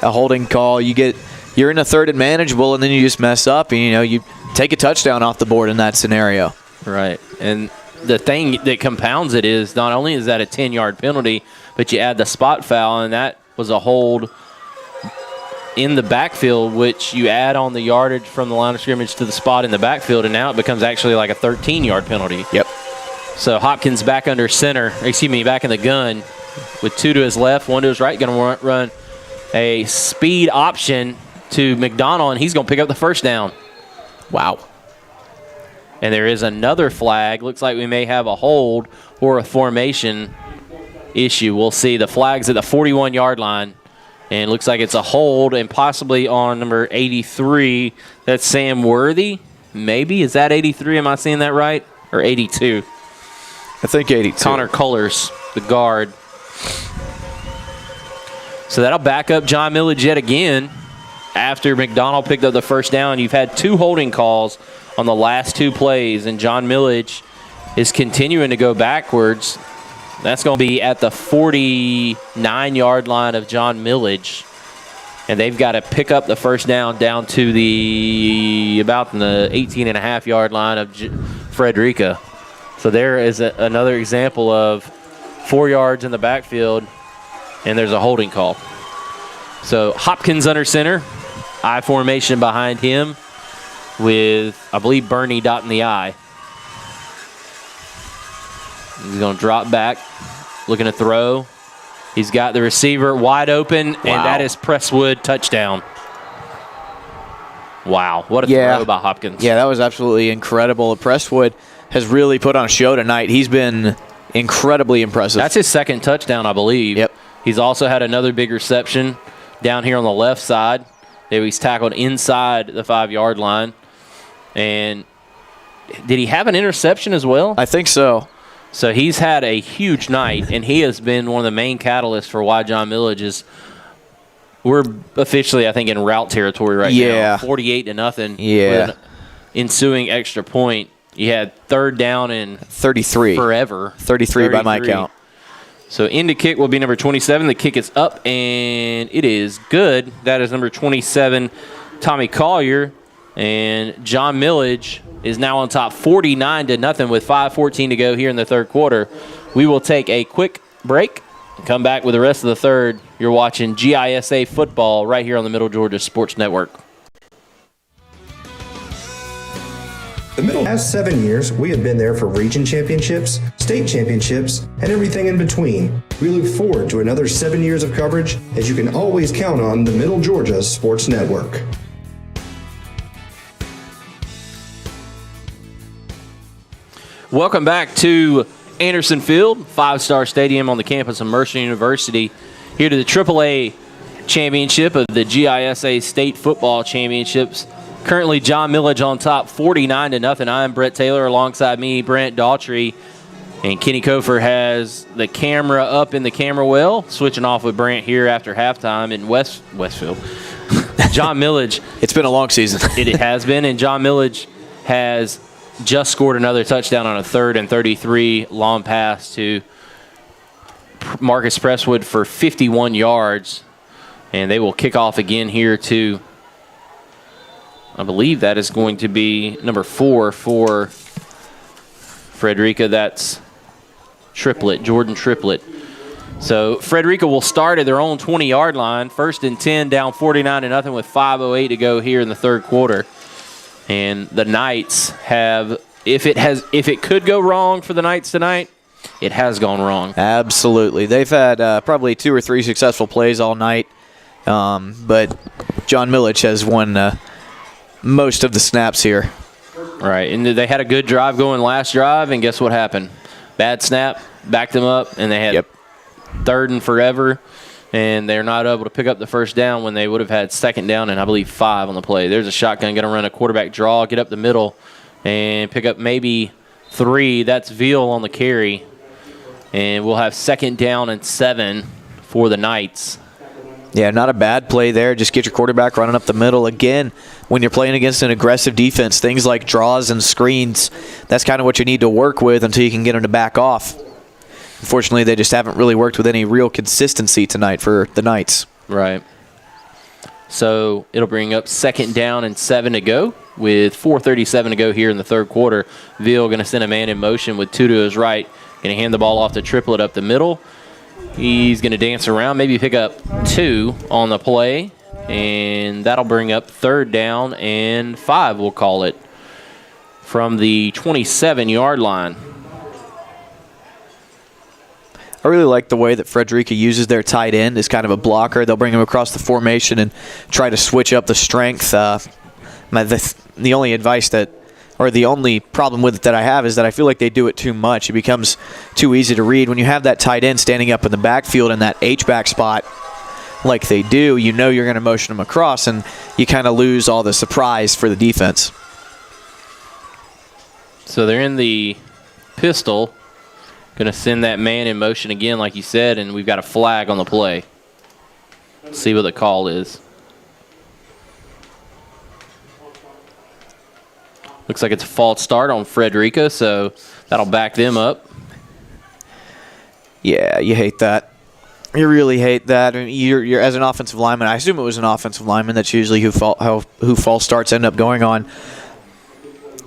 A holding call, you're in a 3rd and manageable, and then you just mess up, and you take a touchdown off the board in that scenario. Right, and the thing that compounds it is not only is that a 10-yard penalty, but you add the spot foul, and that was a hold in the backfield, which you add on the yardage from the line of scrimmage to the spot in the backfield, and now it becomes actually like a 13-yard penalty. Yep. So Hopkins back under center, back in the gun with 2 to his left, 1 to his right, going to run a speed option to McDonald, and he's going to pick up the 1st down. Wow. And there is another flag. Looks like we may have a hold or a formation issue. We'll see. The flag's at the 41-yard line, and it looks like it's a hold and possibly on number 83. That's Sam Worthy. Maybe. Is that 83? Am I seeing that right? Or 82? I think 82. Connor Cullers, the guard. So that'll back up John Millage yet again. After McDonald picked up the 1st down, you've had 2 holding calls on the last 2 plays, and John Millage is continuing to go backwards. That's going to be at the 49-yard line of John Millage, and they've got to pick up the 1st down to the 18.5-yard line of Frederica. So there is another example of 4 yards in the backfield, and there's a holding call. So Hopkins under center, I formation behind him with, I believe, Burney dotting the I. He's going to drop back, looking to throw. He's got the receiver wide open, and that is Presswood, touchdown. Wow, what a throw by Hopkins. Yeah, that was absolutely incredible. Presswood has really put on a show tonight. He's been incredibly impressive. That's his second touchdown, I believe. Yep. He's also had another big reception down here on the left side. He's tackled inside the 5-yard line. And did he have an interception as well? I think so. So he's had a huge night, and he has been one of the main catalysts for why John Millage is. We're officially, I think, in rout territory right now. 48-0. Yeah. With an ensuing extra point. He had third down and 33. Forever. 33 by my count. So into kick will be number 27. The kick is up, and it is good. That is number 27, Tommy Collier. And John Millage is now on top 49-0 with 5:14 to go here in the third quarter. We will take a quick break and come back with the rest of the third. You're watching GISA football right here on the Middle Georgia Sports Network. The Middle past 7 years, we have been there for region championships, state championships, and everything in between. We look forward to another 7 years of coverage, as you can always count on the Middle Georgia Sports Network. Welcome back to Anderson Field, 5-star stadium on the campus of Mercer University. Here to the AAA championship of the GISA State Football Championships. Currently, John Millage on top, 49-0. I'm Brett Taylor, alongside me, Brent Daughtry. And Kenny Kofer has the camera up in the camera well, switching off with Brent here after halftime in Westfield. John Millage. It's been a long season. It has been, and John Millage has just scored another touchdown on a 3rd and 33 long pass to Marcus Presswood for 51 yards. And they will kick off again here to, I believe that is going to be number 4 for Frederica. That's Triplett, Jordan Triplett. So Frederica will start at their own 20-yard line. 1st and 10, down 49-0 with 5:08 to go here in the third quarter. And the Knights have, if it could go wrong for the Knights tonight, it has gone wrong. Absolutely. They've had probably 2 or 3 successful plays all night, but John Millage has won most of the snaps here. Right, and they had a good drive going last drive, and guess what happened? Bad snap, backed them up, and they had 3rd and forever, and they're not able to pick up the first down when they would have had 2nd down and I believe 5 on the play. There's a shotgun, going to run a quarterback draw, get up the middle, and pick up maybe 3. That's Veal on the carry, and we'll have 2nd down and 7 for the Knights. Yeah, not a bad play there. Just get your quarterback running up the middle. Again, when you're playing against an aggressive defense, things like draws and screens, that's kind of what you need to work with until you can get them to back off. Unfortunately, they just haven't really worked with any real consistency tonight for the Knights. Right. So it'll bring up 2nd down and 7 to go with 4:37 to go here in the third quarter. Veal going to send a man in motion with 2 to his right. Going to hand the ball off to Triplett up the middle. He's going to dance around, maybe pick up 2 on the play, and that'll bring up 3rd down and 5, we'll call it, from the 27-yard line. I really like the way that Frederica uses their tight end as kind of a blocker. They'll bring him across the formation and try to switch up the strength. The only advice that, or the only problem with it that I have is that I feel like they do it too much. It becomes too easy to read. When you have that tight end standing up in the backfield in that H-back spot like they do, you know you're going to motion them across, and you kind of lose all the surprise for the defense. So they're in the pistol. Going to send that man in motion again, like you said, and we've got a flag on the play. Let's see what the call is. Looks like it's a false start on Frederica, so that'll back them up. Yeah, you hate that. You really hate that. I mean, you're as an offensive lineman. I assume it was an offensive lineman. That's usually who false starts end up going on.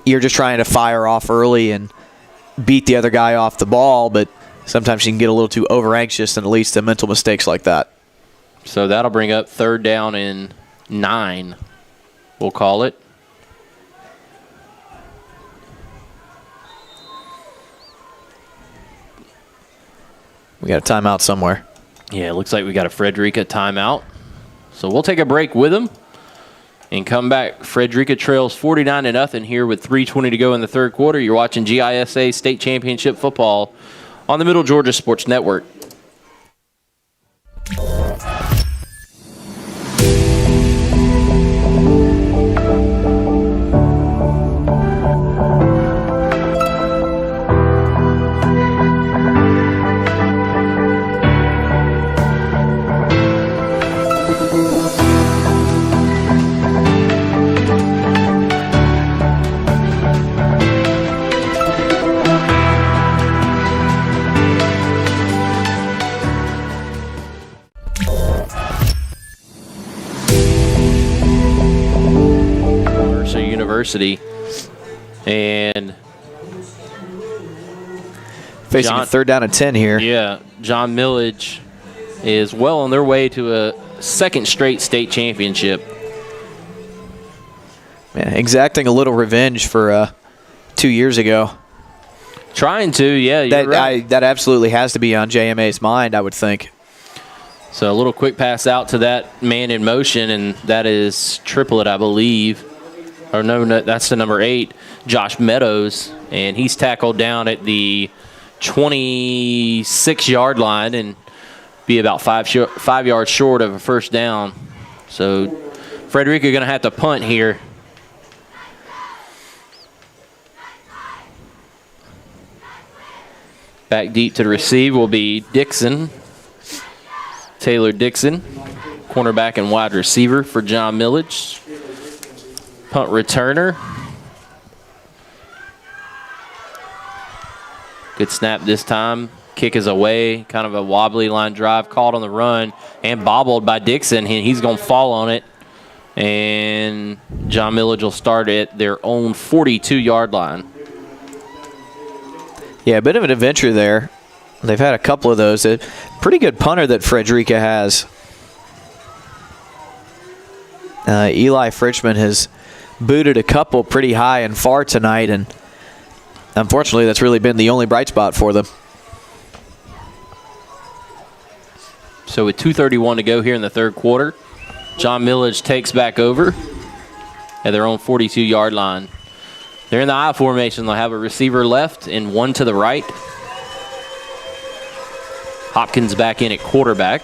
You're just trying to fire off early and beat the other guy off the ball, but sometimes you can get a little too over anxious and it leads to mental mistakes like that. So that'll bring up 3rd down and 9, we'll call it. We got a timeout somewhere. Yeah, it looks like we got a Frederica timeout. So we'll take a break with them and come back. Frederica trails 49-0 here with 3:20 to go in the third quarter. You're watching GISA State Championship football on the Middle Georgia Sports Network. University, and facing a 3rd down and 10 here. Yeah, John Millage is well on their way to a 2nd straight state championship. Man, exacting a little revenge for 2 years ago. Trying to, yeah, you're right. That absolutely has to be on JMA's mind, I would think. So a little quick pass out to that man in motion, and that is Triplet, I believe. Or no, that's the number 8, Josh Meadows, and he's tackled down at the 26-yard line and be about 5 yards short of a first down. So Frederica going to have to punt here. Back deep to the receive will be Dixon, Taylor Dixon, cornerback and wide receiver for John Millage. Punt returner. Good snap this time. Kick is away. Kind of a wobbly line drive called on the run and bobbled by Dixon. He's going to fall on it. And John Millage will start at their own 42-yard line. Yeah, a bit of an adventure there. They've had a couple of those. A pretty good punter that Frederica has. Eli Frischman has booted a couple pretty high and far tonight, and unfortunately that's really been the only bright spot for them. So with 2:31 to go here in the 3rd quarter, John Millage takes back over at their own 42-yard line. They're in the I formation. They'll have a receiver left and one to the right. Hopkins back in at quarterback.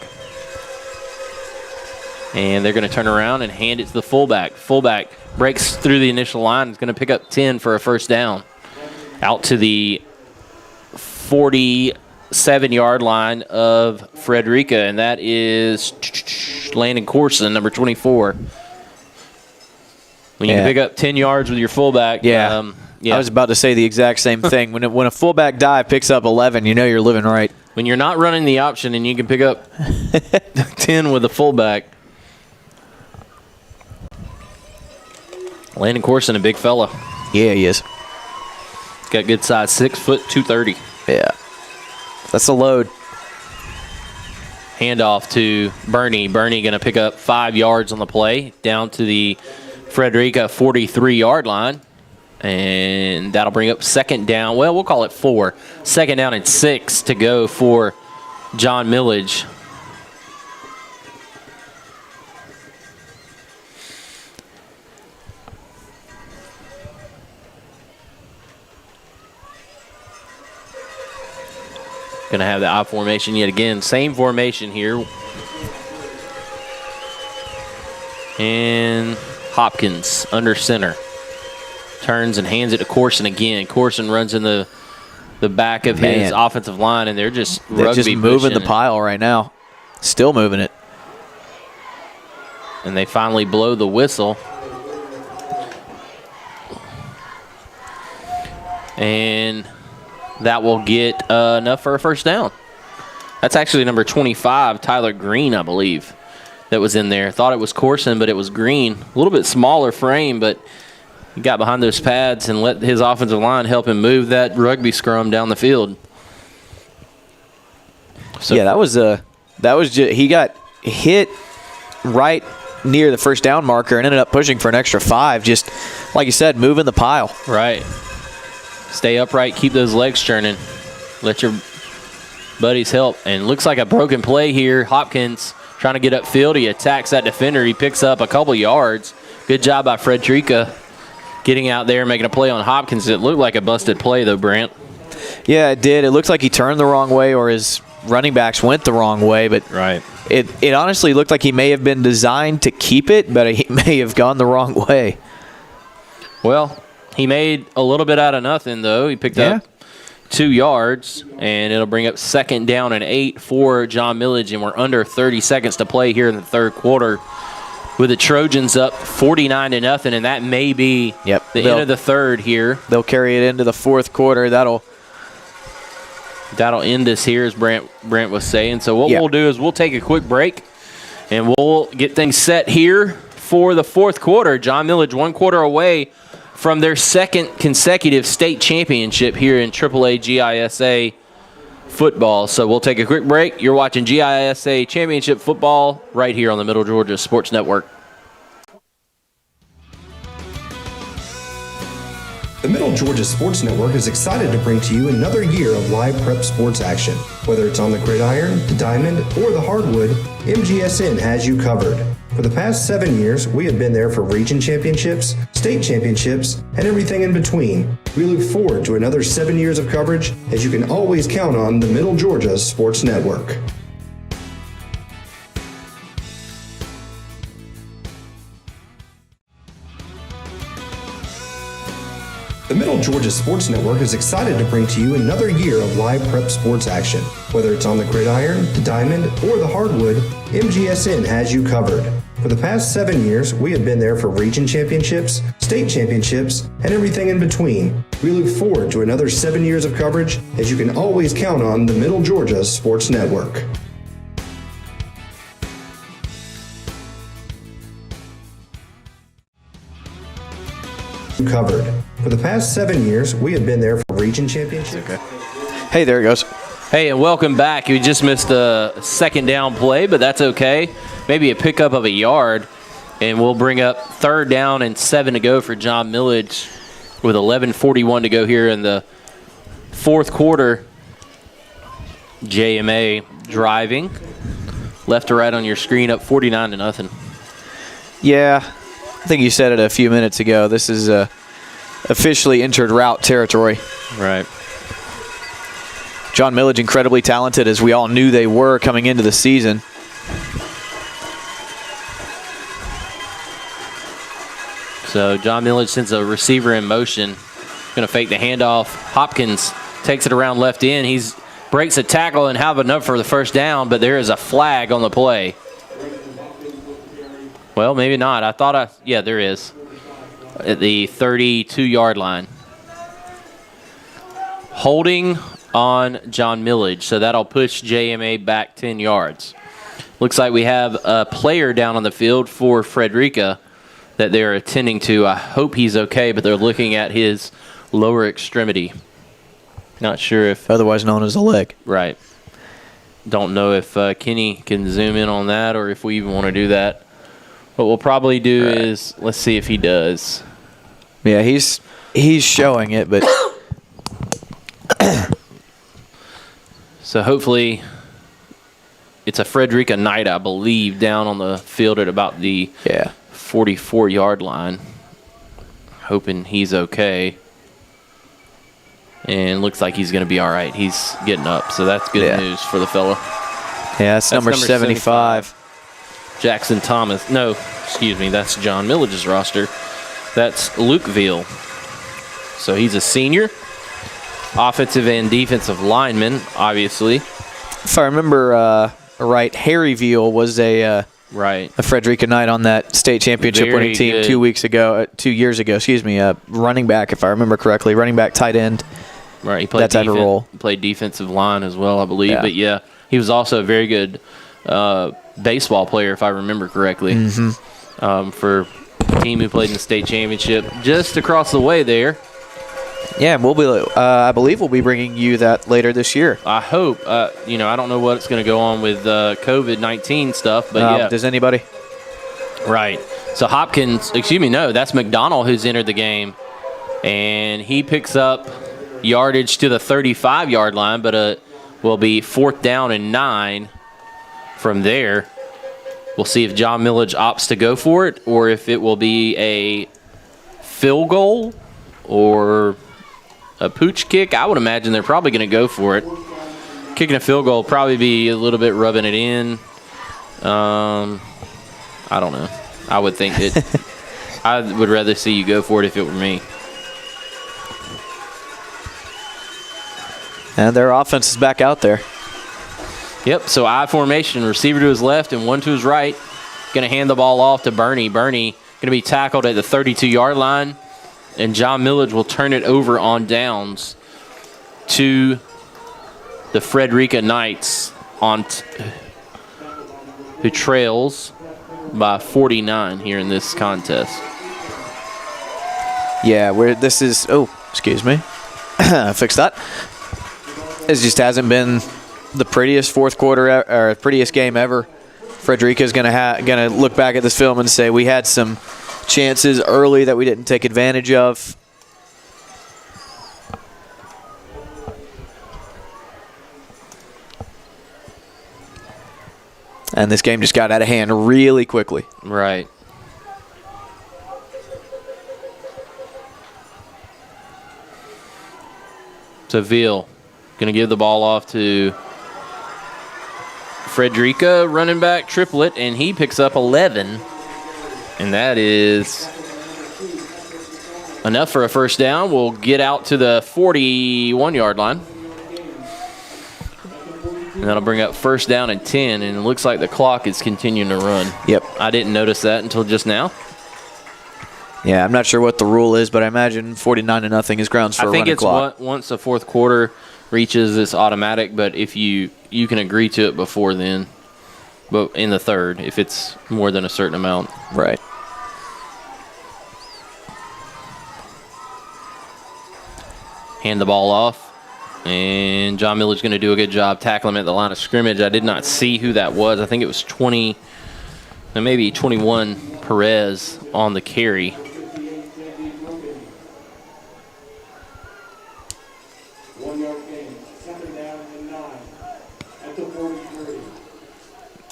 And they're going to turn around and hand it to the fullback. Fullback breaks through the initial line. Is going to pick up 10 for a first down. Out to the 47-yard line of Frederica, and that is Landon Corson, number 24. When you can pick up 10 yards with your fullback. I was about to say the exact same thing. When a fullback dive picks up 11, you know you're living right. When you're not running the option and you can pick up 10 with a fullback. Landon Corson, a big fella. Yeah, he is. He's got good size, 6 foot, 230. Yeah. That's a load. Handoff to Bernie. Bernie going to pick up 5 yards on the play down to the Frederica 43-yard line. And that'll bring up 2nd down. Well, we'll call it 4. 2nd down and 6 to go for John Millage. Going to have the I formation yet again. Same formation here. And Hopkins under center. Turns and hands it to Corson again. Corson runs in the back of his offensive line, and they're just moving the pile right now. Still moving it. And they finally blow the whistle. And that will get enough for a first down. That's actually number 25, Tyler Green, I believe, that was in there. Thought it was Corson, but it was Green. A little bit smaller frame, but he got behind those pads and let his offensive line help him move that rugby scrum down the field. So yeah, that was just, he got hit right near the first down marker and ended up pushing for an extra 5. Just like you said, moving the pile. Right. Stay upright, keep those legs churning. Let your buddies help. And looks like a broken play here. Hopkins trying to get upfield. He attacks that defender. He picks up a couple yards. Good job by Frederica getting out there and making a play on Hopkins. It looked like a busted play, though, Brant. Yeah, it did. It looked like he turned the wrong way or his running backs went the wrong way, but it honestly looked like he may have been designed to keep it, but he may have gone the wrong way. Well, he made a little bit out of nothing, though. He picked up 2 yards, and it'll bring up 2nd down and 8 for John Millage, and we're under 30 seconds to play here in the third quarter with the Trojans up 49-0, and that may be the end of the third here. They'll carry it into the fourth quarter. That'll end us here, as Brent was saying. So what we'll do is we'll take a quick break, and we'll get things set here for the fourth quarter. John Millage 1 quarter away from their 2nd consecutive state championship here in AAA GISA football. So we'll take a quick break. You're watching GISA Championship football right here on the Middle Georgia Sports Network. The Middle Georgia Sports Network is excited to bring to you another year of live prep sports action. Whether it's on the gridiron, the diamond, or the hardwood, MGSN has you covered. For the past 7 years, we have been there for region championships, state championships, and everything in between. We look forward to another 7 years of coverage, as you can always count on the Middle Georgia Sports Network. The Middle Georgia Sports Network is excited to bring to you another year of live prep sports action. Whether it's on the gridiron, the diamond, or the hardwood, MGSN has you covered. For the past 7 years, we have been there for region championships, state championships, and everything in between. We look forward to another 7 years of coverage, as you can always count on the Middle Georgia Sports Network. Covered. For the past 7 years, we have been there for region championships. Hey, there it goes. Hey, and welcome back. You just missed a 2nd down play, but that's okay. Maybe a pickup of a yard, and we'll bring up 3rd down and 7 to go for John Millage with 11:41 to go here in the fourth quarter. JMA driving left to right on your screen, up 49-0. Yeah, I think you said it a few minutes ago. This is officially entered route territory. Right. John Millage incredibly talented, as we all knew they were coming into the season. So John Millage sends a receiver in motion. Going to fake the handoff. Hopkins takes it around left end. He breaks a tackle and have enough for the 1st down, but there is a flag on the play. Well, maybe not. Yeah, there is. At the 32-yard line. Holding on John Millage, so that'll push JMA back 10 yards. Looks like we have a player down on the field for Frederica that they're attending to. I hope he's okay, but they're looking at his lower extremity. Not sure if... Otherwise known as a leg. Right. Don't know if Kenny can zoom in on that or if we even want to do that. What we'll probably do is, let's see if he does. Yeah, he's showing it, but... So hopefully it's a Frederica Knight, I believe, down on the field at about the 44-yard line. Hoping he's okay. And looks like he's going to be all right. He's getting up, so that's good news for the fella. Yeah, that's number 75. Jackson Thomas. No, excuse me, that's John Millage's roster. That's Luke Veal. So he's a senior. Offensive and defensive lineman, obviously. If I remember right, Harry Veal was a Frederica Knight on that state championship winning team 2 years ago. Running back, if I remember correctly, running back, tight end. Right, he played that type of role. Played defensive line as well, I believe. Yeah. But yeah, he was also a very good baseball player, if I remember correctly, for a team who played in the state championship just across the way there. Yeah, and we'll be. I believe we'll be bringing you that later this year. I hope. I don't know what's going to go on with COVID-19 stuff, but yeah. Does anybody? Right. So Hopkins, that's McDonald who's entered the game, and he picks up yardage to the 35-yard line, but it will be 4th down and 9 from there. We'll see if John Millage opts to go for it or if it will be a field goal or a pooch kick, I would imagine they're probably going to go for it. Kicking a field goal will probably be a little bit rubbing it in. I don't know. I would think that I would rather see you go for it if it were me. And their offense is back out there. Yep, so I formation, receiver to his left and one to his right. Going to hand the ball off to Bernie. Bernie going to be tackled at the 32-yard line, and John Millage will turn it over on downs to the Frederica Knights who trails by 49 here in this contest. Yeah, where this is, excuse me. Fix that. It just hasn't been the prettiest fourth quarter or prettiest game ever. Frederica is gonna look back at this film and say we had some chances early that we didn't take advantage of. And this game just got out of hand really quickly. Right. So Veal going to give the ball off to Frederica, running back triplet, and he picks up 11. And that is enough for a first down. We'll get out to the 41-yard line. And that'll bring up first down and 10, and it looks like the clock is continuing to run. Yep. I didn't notice that until just now. Yeah, I'm not sure what the rule is, but I imagine 49-0 is grounds for a running clock. I think it's once the fourth quarter reaches, it's automatic, but if you can agree to it before then, but in the third, if it's more than a certain amount. Right. Hand the ball off. And John Miller's going to do a good job tackling him at the line of scrimmage. I did not see who that was. I think it was 20, maybe 21 Perez on the carry.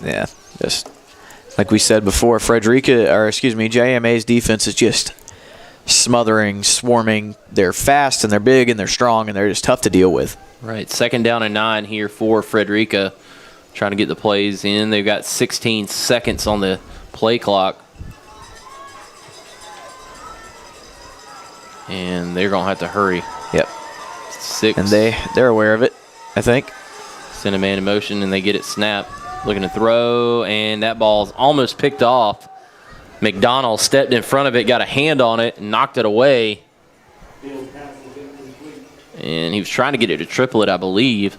Yeah, just like we said before, JMA's defense is just smothering, swarming. They're fast and they're big and they're strong and they're just tough to deal with. Right, second down and 9 here for Frederica, trying to get the plays in. They've got 16 seconds on the play clock. And they're going to have to hurry. Yep. 6. And they're aware of it, I think. Send a man in motion and they get it snapped. Looking to throw, and that ball's almost picked off. McDonald stepped in front of it, got a hand on it, and knocked it away. And he was trying to get it to triplet, I believe,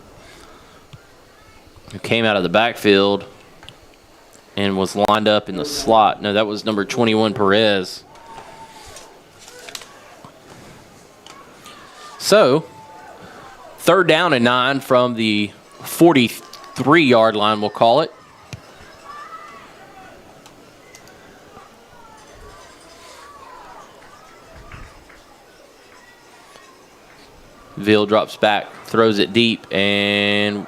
who came out of the backfield and was lined up in the slot. No, that was number 21, Perez. So, third down and 9 from the 43-yard line, we'll call it. Veal drops back, throws it deep, and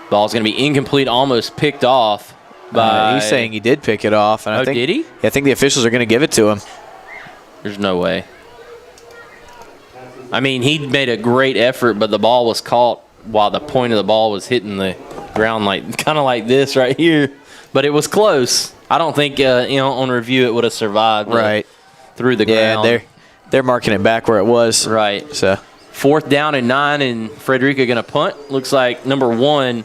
ball's going to be incomplete, almost picked off by... He's saying he did pick it off. And did he? I think the officials are going to give it to him. There's no way. I mean, he made a great effort, but the ball was caught while the point of the ball was hitting the ground, kind of like this right here. But it was close. I don't think, on review, it would have survived. Right. Through the ground. Yeah, they're marking it back where it was. Right. So fourth down and 9, and Frederica going to punt. Looks like number 1,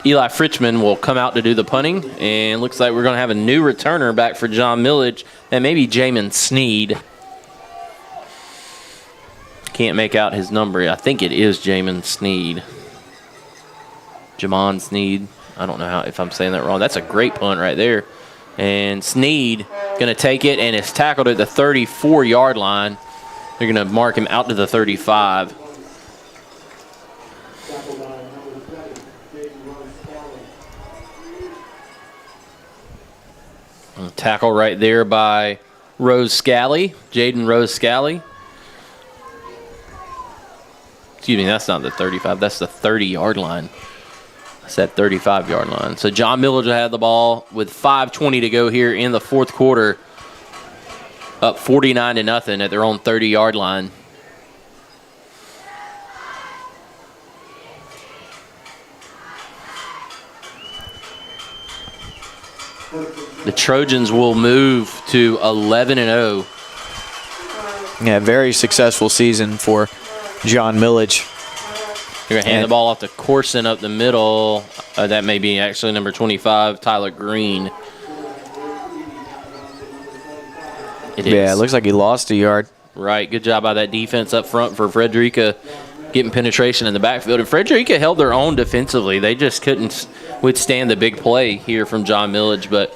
Eli Fritchman, will come out to do the punting. And looks like we're going to have a new returner back for John Millage, and maybe Jamin Sneed. Can't make out his number. I think it is Jamin Sneed. Jamon Sneed. I don't know if I'm saying that wrong. That's a great punt right there. And Sneed going to take it and is tackled at the 34-yard line. They're going to mark him out to the 35. Tackle right there by Rose Scally, Jaden Rose Scally. Excuse me, that's not the 35. That's the 30-yard line. That's that 35-yard line. So John Millage will have the ball with 5:20 to go here in the fourth quarter. Up 49-0 at their own 30-yard line. the Trojans will move to 11-0. Yeah, very successful season for John Millage. You're going to hand the ball off to Corson up the middle. That may be actually number 25, Tyler Green. It looks like he lost a yard. Right, good job by that defense up front for Frederica, getting penetration in the backfield. And Frederica held their own defensively. They just couldn't withstand the big play here from John Millage. But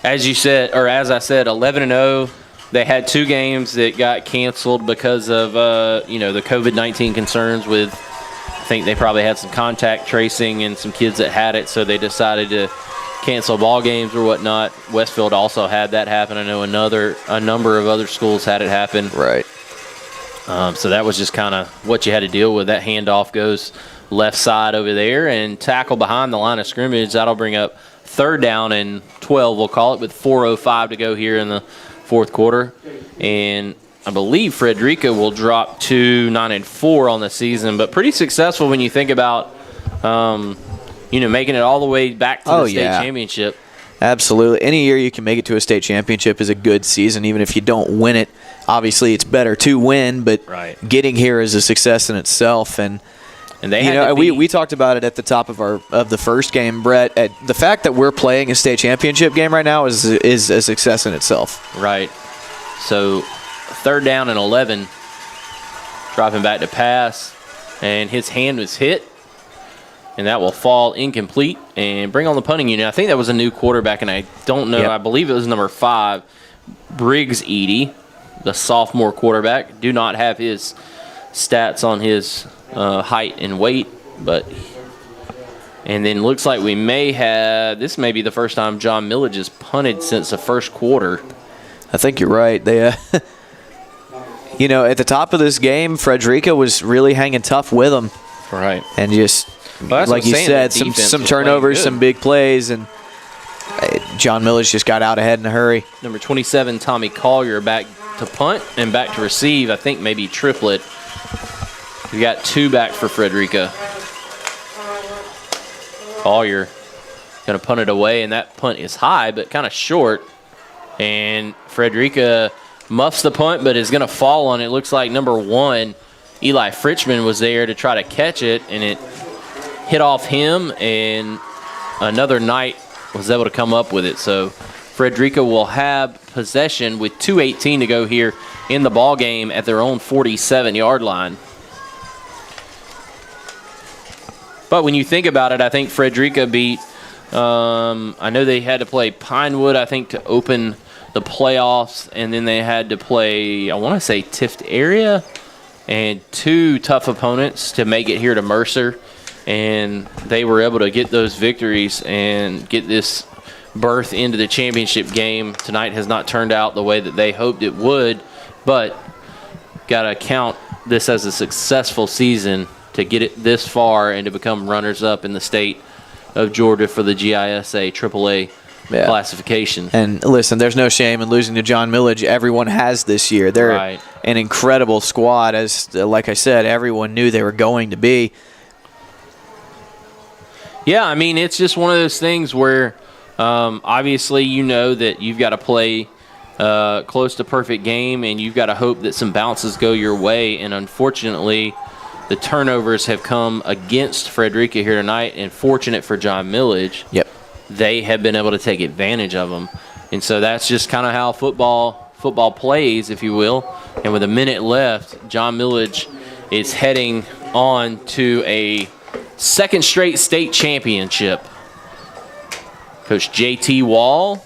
as you said, or as I said, 11-0. They had 2 games that got canceled because of the COVID-19 concerns with. I think they probably had some contact tracing and some kids that had it, so they decided to cancel ball games or whatnot. Westfield also had that happen. I know a number of other schools had it happen. Right. So that was just kind of what you had to deal with. That handoff goes left side over there and tackle behind the line of scrimmage. That'll bring up 3rd down and 12, we'll call it, with 4:05 to go here in the 4th quarter. And I believe Frederica will drop to 9-4 on the season, but pretty successful when you think about, making it all the way back to the state championship. Absolutely. Any year you can make it to a state championship is a good season, even if you don't win it. Obviously, it's better to win, but getting here is a success in itself. And they we talked about it at the top of the first game, Brett. The fact that we're playing a state championship game right now is a success in itself. Right. So 3rd down and 11. Dropping back to pass, and his hand was hit, and that will fall incomplete and bring on the punting unit. I think that was a new quarterback, and I don't know. I believe it was number 5, Briggs Edie, the sophomore quarterback. Do not have his stats on his height and weight, and then looks like we may have, this may be the first time John Millage has punted since the 1st quarter. I think you're right. They, at the top of this game, Frederica was really hanging tough with them. Right. And just, like you said, some turnovers, some big plays, and John Millage just got out ahead in a hurry. Number 27, Tommy Collier, back to punt and back to receive. I think maybe triplet. We got 2 back for Frederica. Collier going to punt it away, and that punt is high but kind of short. And Frederica muffs the punt but is going to fall on it. Looks like number 1, Eli Fritchman, was there to try to catch it, and it hit off him, and another Knight was able to come up with it. So Frederica will have possession with 2:18 to go here in the ball game at their own 47-yard line. But when you think about it, I think Frederica beat, I know they had to play Pinewood, I think, to open the playoffs, and then they had to play, I want to say, Tift Area, and 2 tough opponents to make it here to Mercer. And they were able to get those victories and get this berth into the championship game. Tonight has not turned out the way that they hoped it would, but got to count this as a successful season to get it this far and to become runners-up in the state of Georgia for the GISA AAA classification. And listen, there's no shame in losing to John Millage. Everyone has this year. They're an incredible squad, as like I said, everyone knew they were going to be. Yeah, I mean, it's just one of those things where obviously you know that you've got to play close to perfect game, and you've got to hope that some bounces go your way. And unfortunately, the turnovers have come against Frederica here tonight, and fortunate for John Millage, they have been able to take advantage of them. And so that's just kind of how football plays, if you will. And with a minute left, John Millage is heading on to a 2nd straight state championship. Coach J.T. Wall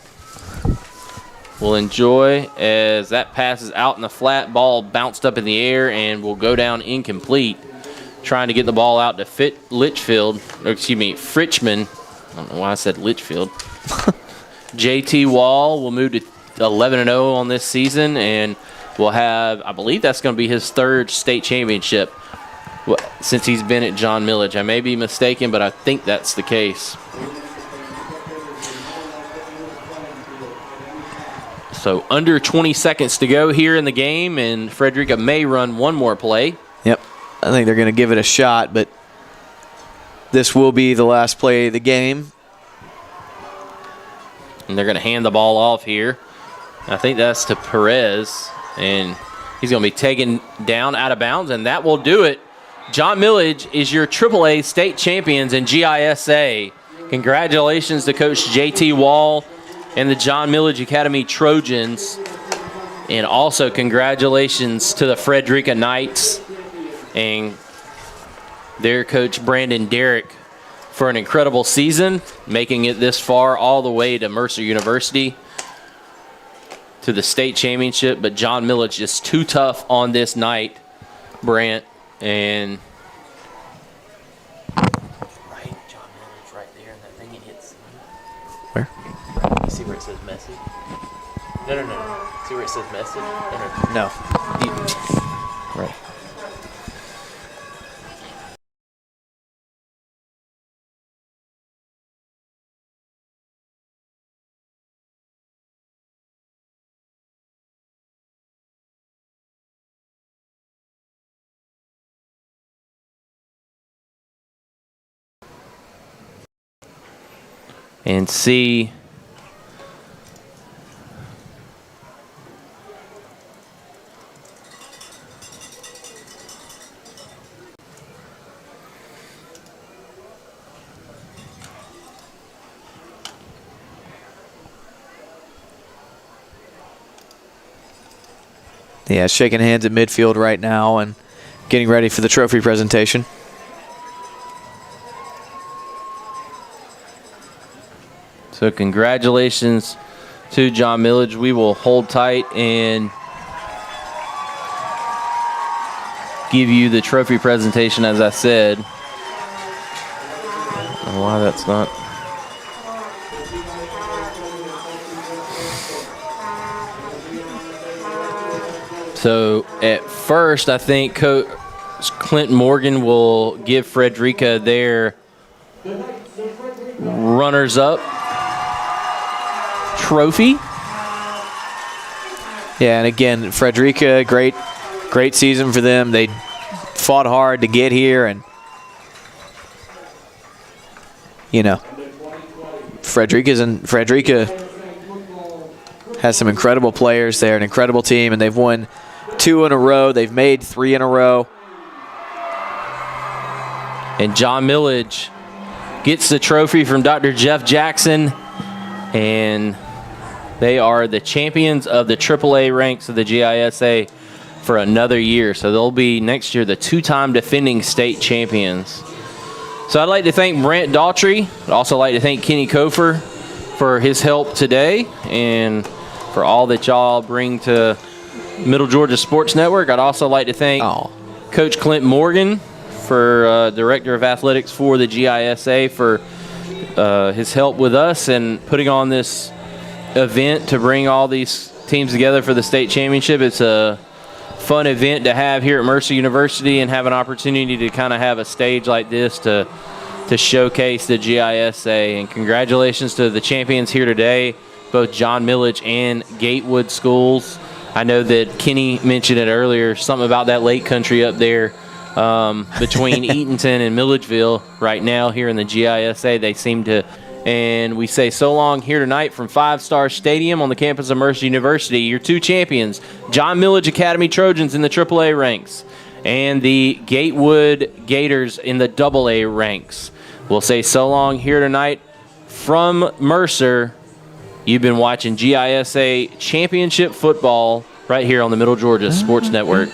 will enjoy as that passes out in the flat. Ball bounced up in the air and will go down incomplete. Trying to get the ball out to Fritchman. I don't know why I said Litchfield. J.T. Wall will move to 11-0 on this season, and will have, I believe that's going to be his 3rd state championship since he's been at John Millage. I may be mistaken, but I think that's the case. So under 20 seconds to go here in the game, and Frederica may run one more play. Yep. I think they're going to give it a shot, but this will be the last play of the game. And they're going to hand the ball off here. I think that's to Perez, and he's going to be taken down out of bounds, and that will do it. John Millage is your AAA state champions in GISA. Congratulations to Coach J.T. Wall and the John Millage Academy Trojans. And also congratulations to the Frederica Knights and their coach Brandon Derrick for an incredible season, making it this far all the way to Mercer University to the state championship. But John Millage just too tough on this night, Brant. And right, John Millage right there, and that thing it hits. Where? You see where it says message? No. See where it says message? No. Right. And see Yeah, shaking hands at midfield right now and getting ready for the trophy presentation. So congratulations to John Millage. We will hold tight and give you the trophy presentation, as I said. I don't know why that's not. So at first, I think Coach Clinton Morgan will give Frederica their runners-up trophy. Yeah, and again, Frederica, great season for them. They fought hard to get here, and you know, Frederica has some incredible players. They're an incredible team, and they've won 2 in a row. They've made 3 in a row. And John Millage gets the trophy from Dr. Jeff Jackson, and they are the champions of the AAA ranks of the GISA for another year. So they'll be next year the 2-time defending state champions. So I'd like to thank Brant Daughtry. I'd also like to thank Kenny Kofer for his help today and for all that y'all bring to Middle Georgia Sports Network. I'd also like to thank Coach Clint Morgan, for Director of Athletics for the GISA, for his help with us and putting on this event to bring all these teams together for the state championship. It's a fun event to have here at Mercer University, and have an opportunity to kind of have a stage like this to showcase the GISA. And congratulations to the champions here today, both John Millage and Gatewood schools. I know that Kenny mentioned it earlier, something about that lake country up there between Eatonton and Milledgeville right now here in the GISA. They seem to, and we say so long here tonight from 5 Star Stadium on the campus of Mercer University. Your 2 champions, John Millage Academy Trojans in the AAA ranks and the Gatewood Gators in the AA ranks. We'll say so long here tonight from Mercer. You've been watching GISA Championship Football right here on the Middle Georgia Sports Network.